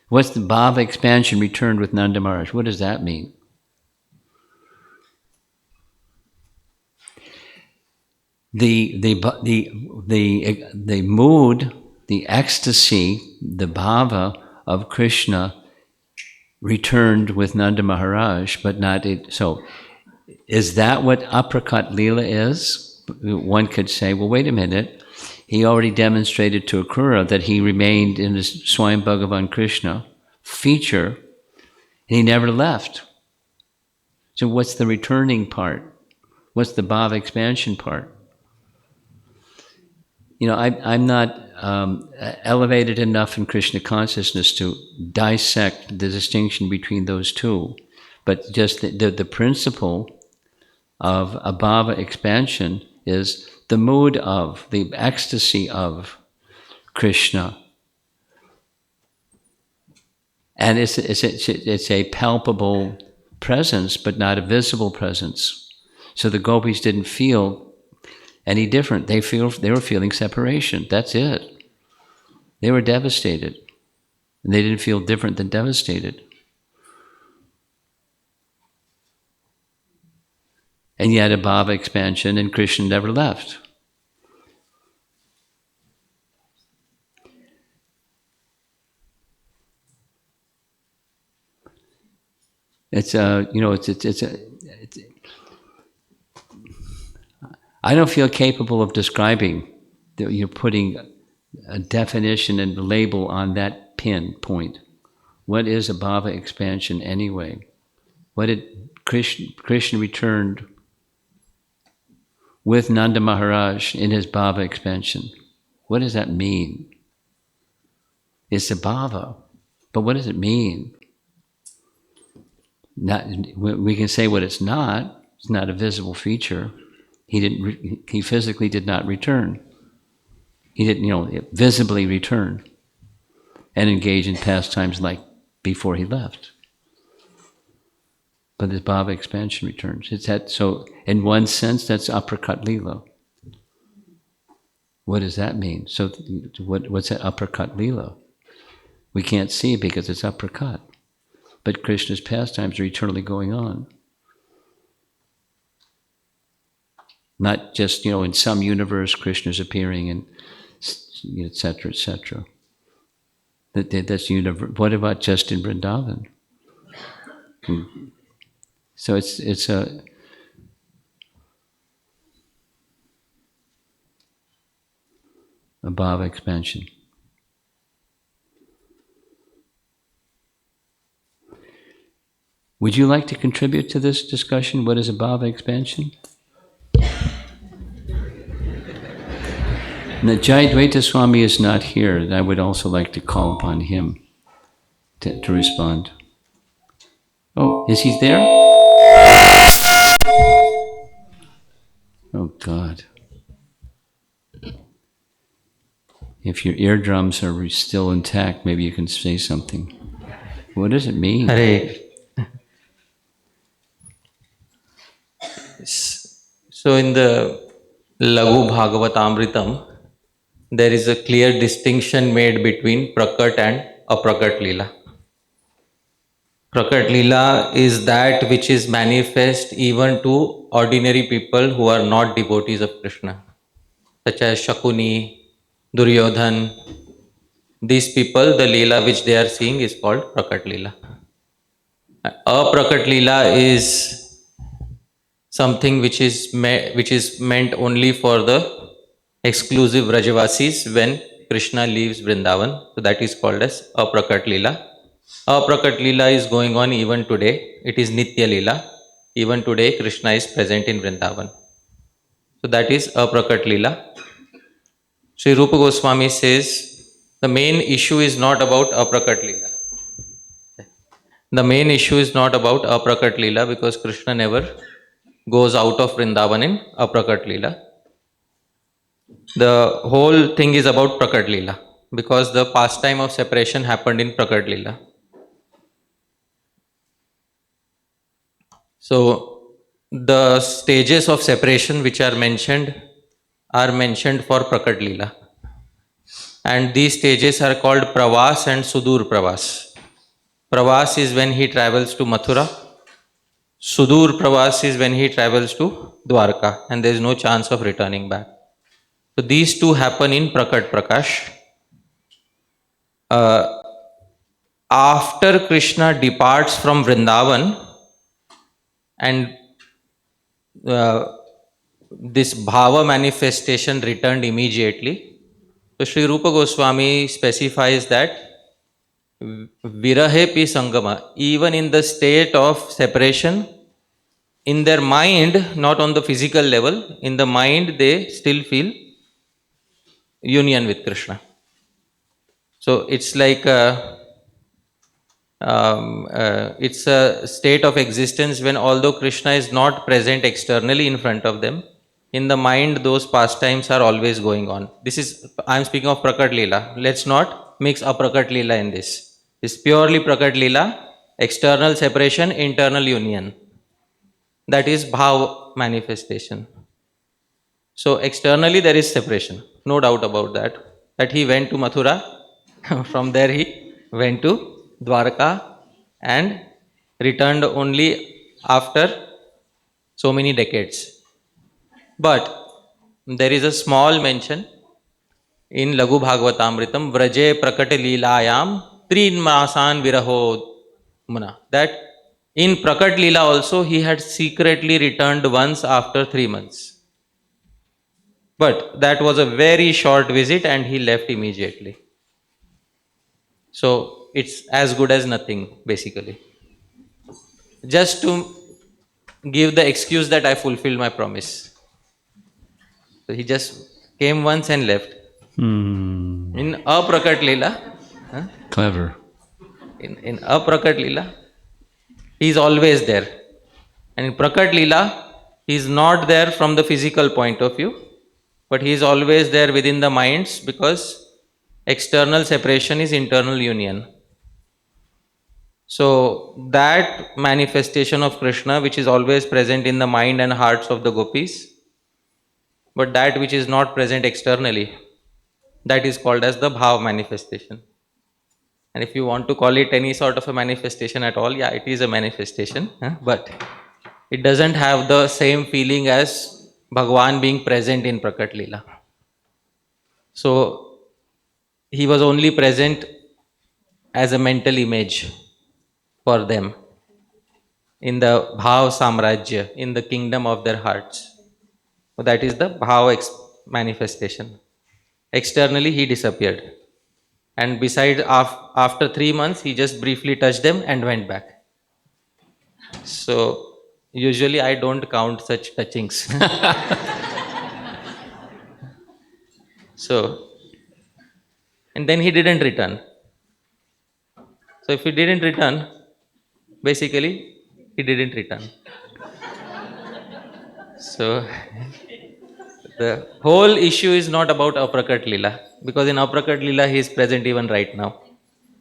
What's the bhava expansion returned with Nanda Maharaj? What does that mean? The mood, the ecstasy, the bhava of Krishna returned with Nanda Maharaj, but not it. So, is that what apricot lila is? One could say, well, wait a minute. He already demonstrated to Akrura that he remained in his Swayam Bhagavan Krishna feature, and he never left. So, what's the returning part? What's the bhava expansion part? You know, I'm not elevated enough in Krishna consciousness to dissect the distinction between those two, but just the principle of a bhava expansion is the mood of, the ecstasy of Krishna. And it's a palpable presence, but not a visible presence. So the gopis didn't feel any different. They were feeling separation. That's it. They were devastated. And they didn't feel different than devastated. And yet a bhava expansion, and Krishna never left. It's I don't feel capable of describing. You're putting a definition and label on that pinpoint. What is a bhava expansion anyway? What did Krishna returned with Nanda Maharaj in his bhava expansion? What does that mean? It's a bhava, but what does it mean? We can say what it's not. It's not a visible feature. He physically did not return. He didn't, visibly return and engage in pastimes like before he left. But his bhava expansion returns. So in one sense, that's apricot lila. What does that mean? So what's that apricot lila? We can't see because it's apricot. But Krishna's pastimes are eternally going on. Not just, in some universe, Krishna's appearing and etc., etc. That's universe. What about just in Vrindavan? So it's a bhava expansion. Would you like to contribute to this discussion? What is a bhava expansion? Now, Jayadvaita Swami is not here, and I would also like to call upon him to respond. Oh, is he there? Oh, God. If your eardrums are still intact, maybe you can say something. What does it mean?
Hare. So in the Laghu Bhagavatamritam, there is a clear distinction made between Prakat and Aprakat Leela. Prakat Leela is that which is manifest even to ordinary people who are not devotees of Krishna, such as Shakuni, Duryodhan. These people, the Leela which they are seeing is called Prakat Leela. Aprakat Leela is something which is meant only for the exclusive Rajavasis when Krishna leaves Vrindavan. So that is called as Aprakat Leela. Aprakat Leela is going on even today. It is Nitya Leela. Even today, Krishna is present in Vrindavan. So that is Aprakat Leela. Sri Rupa Goswami says the main issue is not about Aprakat Leela. The main issue is not about Aprakat Leela because Krishna never goes out of Vrindavan in Aprakat Leela. The whole thing is about Prakat Leela because the pastime of separation happened in Prakat Leela. So the stages of separation which are mentioned for Prakat Leela. And these stages are called Pravas and Sudur Pravas. Pravas is when he travels to Mathura. Sudur Pravas is when he travels to Dwarka and there is no chance of returning back. So these two happen in Prakat Prakash. After Krishna departs from Vrindavan and this bhava manifestation returned immediately, so Sri Rupa Goswami specifies that virahe pi sangama, even in the state of separation, in their mind, not on the physical level, in the mind they still feel union with Krishna. So it's like it's a state of existence when although Krishna is not present externally in front of them, in the mind those pastimes are always going on. This is, I am speaking of Prakat Leela. Let's not mix Aprakat Leela in this. It's purely Prakat Leela, external separation, internal union. That is Bhav manifestation. So externally there is separation, no doubt about that. That he went to Mathura, from there he went to Dwarka and returned only after so many decades. But there is a small mention in Laghu Bhagavatamritam, Vraje Prakati Leelayam Trin Masan Viraho Muna. That in Prakat Leela also he had secretly returned once after 3 months. But that was a very short visit and he left immediately. So it's as good as nothing, basically. Just to give the excuse that I fulfilled my promise. So he just came once and left. In Aprakat Leela,
Clever.
in Aprakat Leela, he is always there. And in Prakat Leela, he is not there from the physical point of view, but he is always there within the minds because external separation is internal union. So that manifestation of Krishna, which is always present in the mind and hearts of the gopis, but that which is not present externally, that is called as the bhav manifestation. And if you want to call it any sort of a manifestation at all, yeah, it is a manifestation, but it doesn't have the same feeling as Bhagwan being present in Prakat Leela. So he was only present as a mental image for them in the Bhav Samrajya, in the kingdom of their hearts. So that is the Bhav manifestation. Externally, he disappeared. And besides, after 3 months, he just briefly touched them and went back. So usually I don't count such touchings. So, and then he didn't return. So if he didn't return, basically he didn't return. So the whole issue is not about Aprakat Leela, because in Aprakat Leela he is present even right now.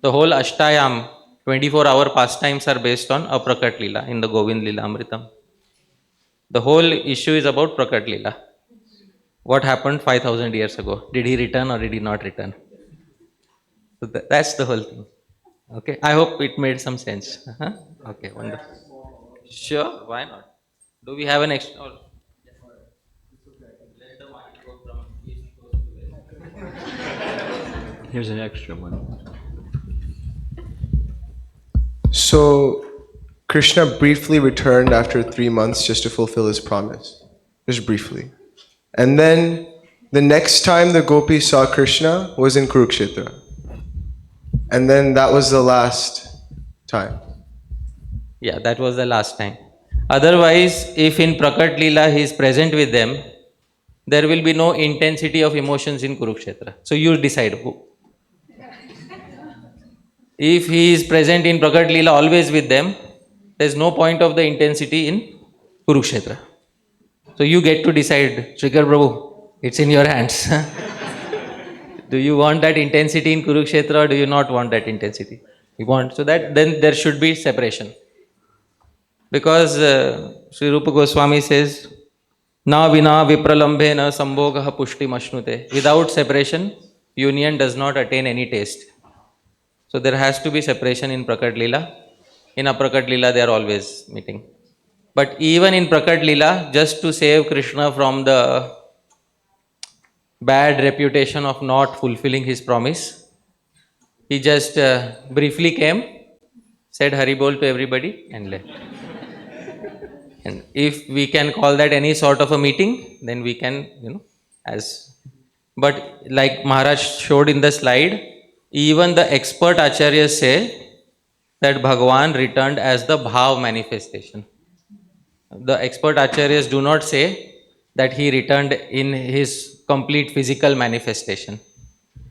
The whole Ashtayam, 24-hour pastimes are based on Aprakat Leela in the Govind Leela Amritam. The whole issue is about Prakat Leela. What happened 5,000 years ago? Did he return or did he not return? So that's the whole thing. Okay, I hope it made some sense. Uh-huh. Okay, wonderful. Sure, why not? Do we have an extra?
Here's an extra one.
So, Krishna briefly returned after 3 months just to fulfill his promise. Just briefly. And then the next time the gopis saw Krishna was in Kurukshetra. And then that was the last time.
Yeah, that was the last time. Otherwise, if in Prakat Leela he is present with them, there will be no intensity of emotions in Kurukshetra. So you decide who. If he is present in Prakat Leela always with them, there is no point of the intensity in Kurukshetra. So you get to decide, Shrikar Prabhu, it's in your hands. Do you want that intensity in Kurukshetra or do you not want that intensity? You want, so that then there should be separation. Because Sri Rupa Goswami says, Na vina vipralambhena sambhogaha pushti mashnute. Without separation, union does not attain any taste. So there has to be separation in Prakat Leela. In Aprakat Leela, they are always meeting. But even in Prakat Leela, just to save Krishna from the bad reputation of not fulfilling his promise, he just briefly came, said Haribol to everybody, and left. And if we can call that any sort of a meeting, then we can, as. But like Maharaj showed in the slide, even the expert acharyas say that Bhagavan returned as the bhav manifestation. The expert acharyas do not say that he returned in his complete physical manifestation.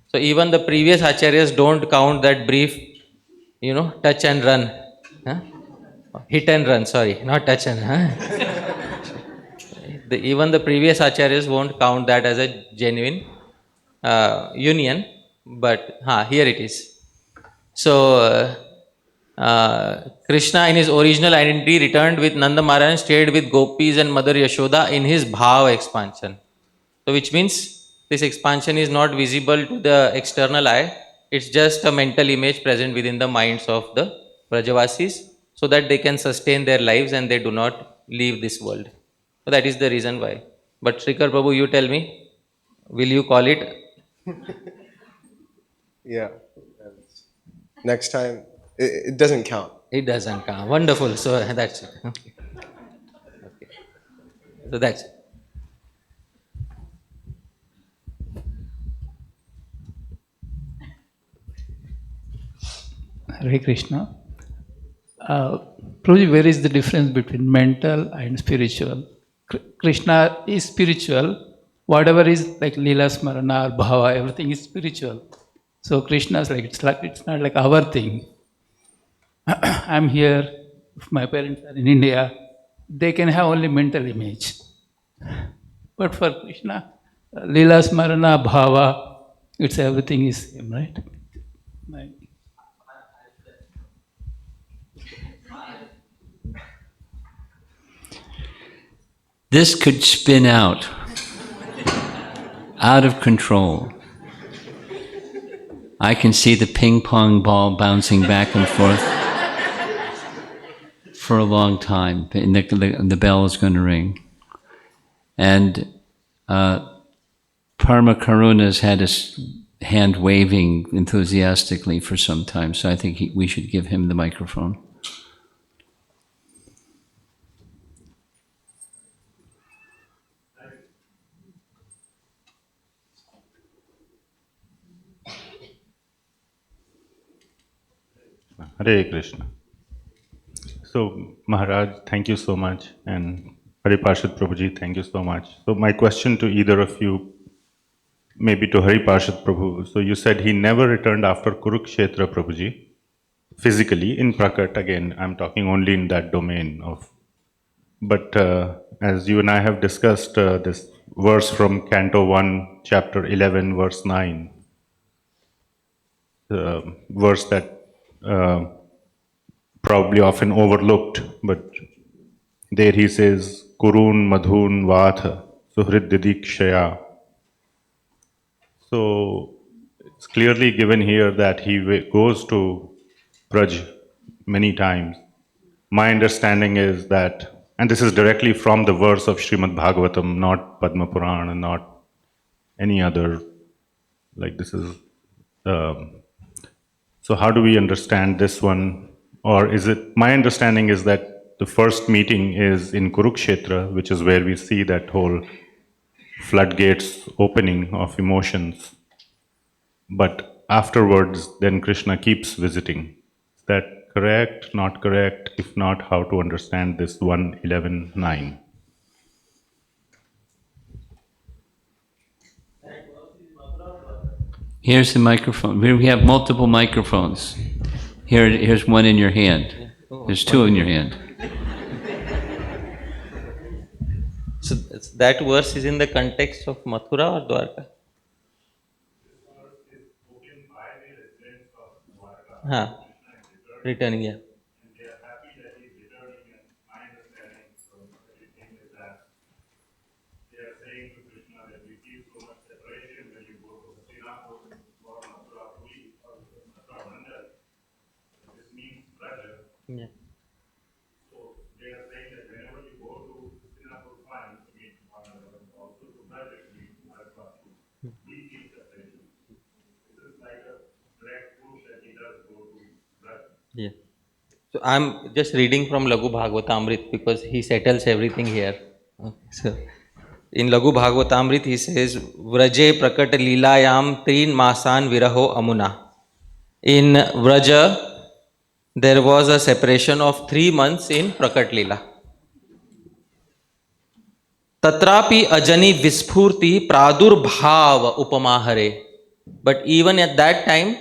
So even the previous acharyas don't count that brief, touch and run. Huh? Hit and run, sorry, not touch and even the previous acharyas won't count that as a genuine union, but here it is. So Krishna in his original identity returned with Nanda Maharaj, stayed with gopis and Mother Yashoda in his bhav expansion. So which means this expansion is not visible to the external eye. It's just a mental image present within the minds of the Brajavasis so that they can sustain their lives and they do not leave this world. So that is the reason why. But Srikar Prabhu, you tell me, will you call it?
Yeah. Next time, it doesn't count.
It doesn't count. Wonderful. So that's it. Okay. So that's it.
Hare Krishna. Prabhuji, where is the difference between mental and spiritual? Krishna is spiritual. Whatever is like Leela Smarana or Bhava, everything is spiritual. So Krishna is like it's not like our thing. I'm here. If my parents are in India, they can have only mental image. But for Krishna, Leela Smarana, Bhava, it's everything is same, right? Right.
This could spin out of control. I can see the ping pong ball bouncing back and forth for a long time. And the bell is going to ring. And Parma Karuna's had his hand waving enthusiastically for some time, so I think we should give him the microphone.
Hare Krishna. So, Maharaj, thank you so much. And Hare Parshad Prabhuji, thank you so much. So, my question to either of you, maybe to Hare Parshad Prabhu. So, you said he never returned after Kurukshetra, Prabhuji, physically. In Prakat, again, I'm talking only in that domain of. But as you and I have discussed, this verse from Canto 1, chapter 11, verse 9, the verse that probably often overlooked, but there he says, Kurun Madhun Vatha, Suhrididikshaya. So it's clearly given here that he goes to Braj many times. My understanding is that, and this is directly from the verse of Srimad Bhagavatam, not Padma Purana, not any other, like this is, so how do we understand this one? Or is it, my understanding is that the first meeting is in Kurukshetra, which is where we see that whole floodgates opening of emotions. But afterwards, then Krishna keeps visiting. Is that correct? Not correct? If not, how to understand this 1:11:9?
Here's the microphone. We have multiple microphones. Here's one in your hand. There's two in your hand.
So that verse is in the context of Mathura or Dwarka? Huh. Returning, yeah. Yeah. Yeah. So I'm just reading from Lagu Bhagavatamrit because he settles everything here. Okay. So in Lagu Bhagavatamrit he says, Vraje prakat leelayam trin masan viraho amuna. In Vraja, there was a separation of 3 months in Prakat Leela. Tatrapi ajani vispurti pradurбhava upamahare. But even at that time,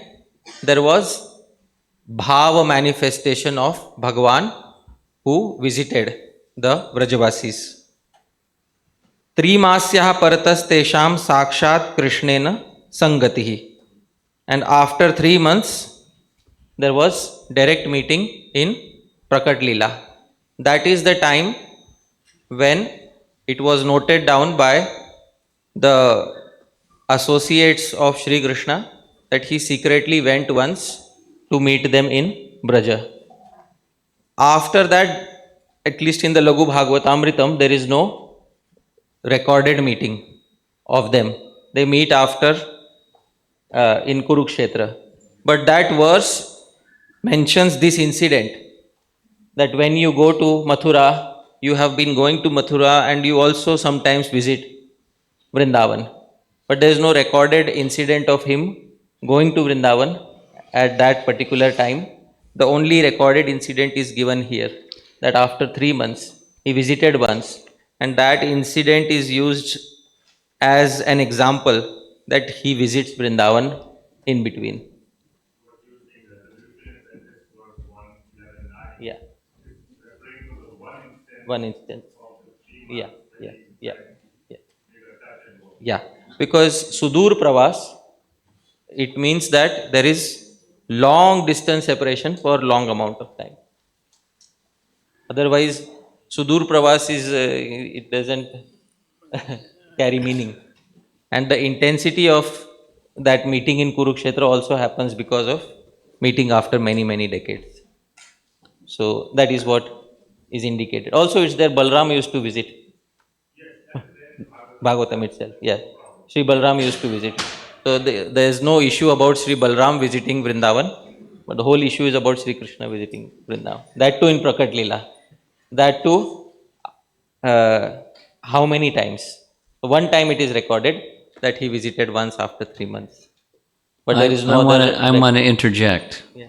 there was bhava manifestation of Bhagavan who visited the Vrajavasis. Trimasyaha paratas tesham sakshat krishnena sangatihi. And after 3 months, there was direct meeting in Prakat Leela. That is the time when it was noted down by the associates of Sri Krishna that he secretly went once to meet them in Braja. After that, at least in the Lagu Bhagavatamritam, there is no recorded meeting of them. They meet after in Kurukshetra. But that verse mentions this incident that when you go to Mathura, you have been going to Mathura and you also sometimes visit Vrindavan. But there is no recorded incident of him going to Vrindavan at that particular time. The only recorded incident is given here that after 3 months he visited once, and that incident is used as an example that he visits Vrindavan in between. Yeah, one instance. Yeah, yeah, yeah, yeah. Yeah, because Sudur Pravas, it means that there is long distance separation for long amount of time. Otherwise, Sudur Pravas is, it doesn't carry meaning. And the intensity of that meeting in Kurukshetra also happens because of meeting after many, many decades. So that is what is indicated. Also, it's there Balram used to visit Bhagavatam itself. Yeah. Sri Balram used to visit. So there is no issue about Sri Balram visiting Vrindavan, but the whole issue is about Sri Krishna visiting Vrindavan. That too in Prakat Leela. That too, how many times? One time it is recorded that he visited once after 3 months. But there is no other.
I want to interject.
Yeah.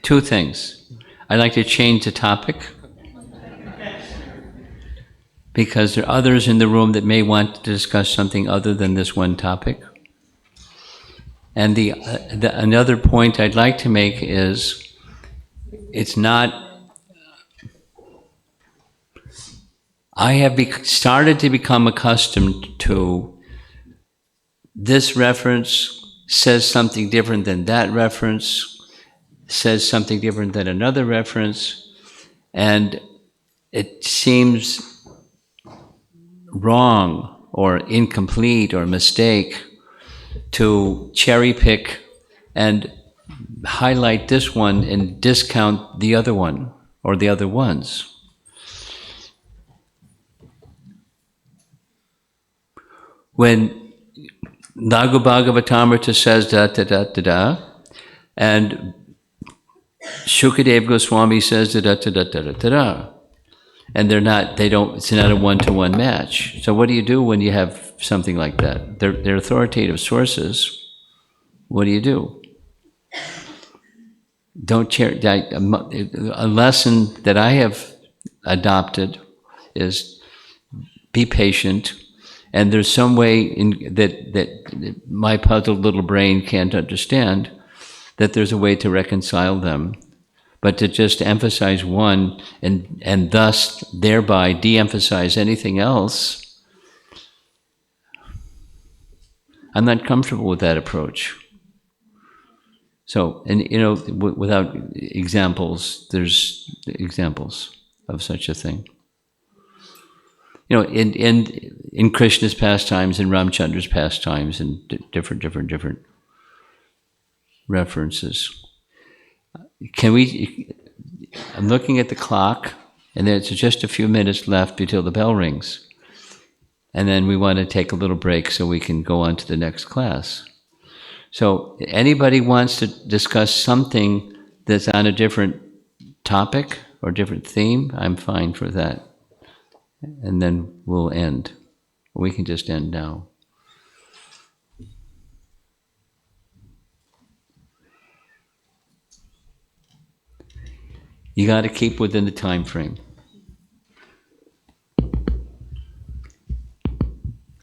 Two things. I'd like to change the topic because there are others in the room that may want to discuss something other than this one topic. And another point I'd like to make is it's not. I have started to become accustomed to this reference says something different than that reference, says something different than another reference, and it seems wrong or incomplete or mistake to cherry pick and highlight this one and discount the other one or the other ones. When Nagu Bhagavatamrita says da da da da da, and Shukadev Goswami says da da da da da da da, and it's not a one-to-one match. So what do you do when you have something like that? They're authoritative sources. What do you do? A lesson that I have adopted is be patient, and there's some way that my puzzled little brain can't understand, that there's a way to reconcile them. But to just emphasize one and thus thereby de-emphasize anything else, I'm not comfortable with that approach. So, and without examples, there's examples of such a thing. In Krishna's pastimes, in Ramchandra's pastimes, and different references. I'm looking at the clock, and there's just a few minutes left until the bell rings. And then we want to take a little break so we can go on to the next class. So anybody wants to discuss something that's on a different topic or different theme, I'm fine for that. And then we'll end. We can just end now. You got to keep within the time frame.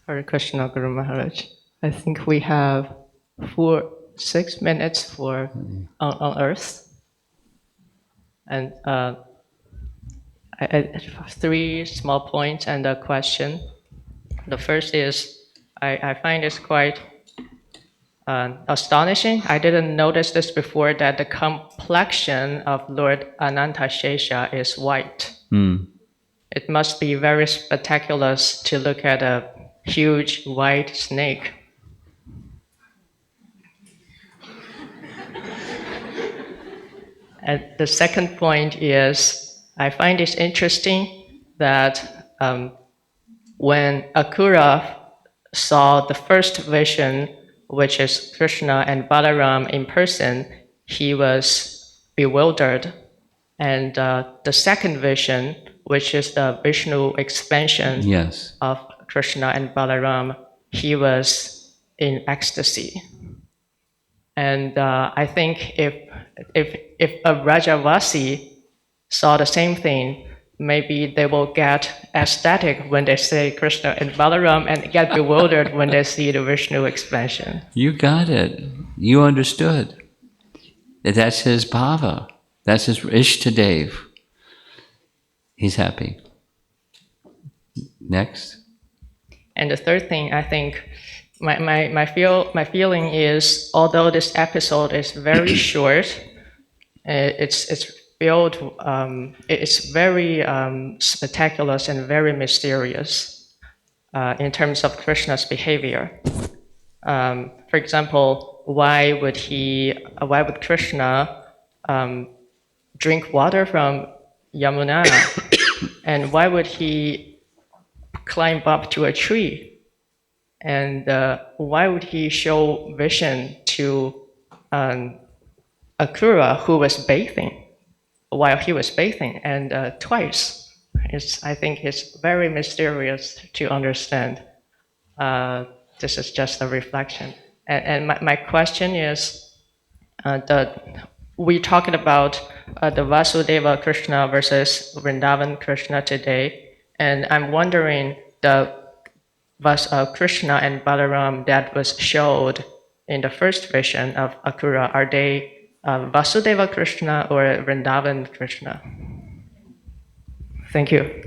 Hare Krishna, Guru Maharaj. I think we have 6 minutes for on Earth, and I 3 small points and a question. The first is I find this quite astonishing. I didn't notice this before, that the complexion of Lord Anantashesha is white. It must be very spectacular to look at a huge white snake. And the second point is, I find it interesting that when Akrura saw the first vision, which is Krishna and Balaram in person, he was bewildered. And the second vision, which is the Vishnu expansion of Krishna and Balaram, he was in ecstasy. And I think if a Rajavasi saw the same thing, maybe they will get ecstatic when they say Krishna and Balaram and get bewildered when they see the Vishnu expansion.
You got it. You understood. That's his bhava. That's his Ishtadev. He's happy. Next.
And the third thing, I think, my feeling is, although this episode is very short, it's very spectacular and very mysterious in terms of Krishna's behavior. For example, why would Krishna drink water from Yamuna, and why would he climb up to a tree? And why would he show vision to Akrura, who was bathing, while he was bathing, and twice? I think it's very mysterious to understand. This is just a reflection. And my question is, we talked about the Vasudeva Krishna versus Vrindavan Krishna today, and I'm wondering, the Krishna and Balaram that was showed in the first vision of Akrura, are they Vasudeva Krishna or Vrindavan Krishna? Thank you.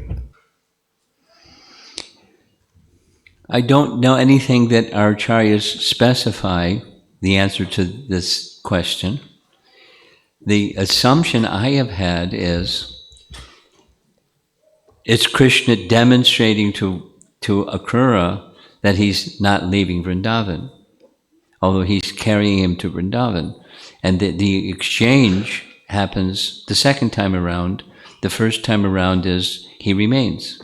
I don't know anything that our acharyas specify the answer to this question. The assumption I have had is it's Krishna demonstrating to to Akrura that he's not leaving Vrindavan, although he's carrying him to Vrindavan. And the exchange happens the second time around. The first time around is he remains.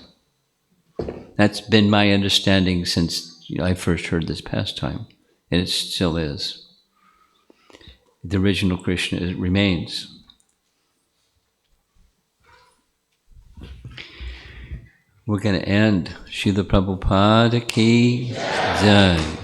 That's been my understanding since I first heard this pastime, and it still is. The original Krishna remains. We're going to end. Srila Prabhupada ki jai.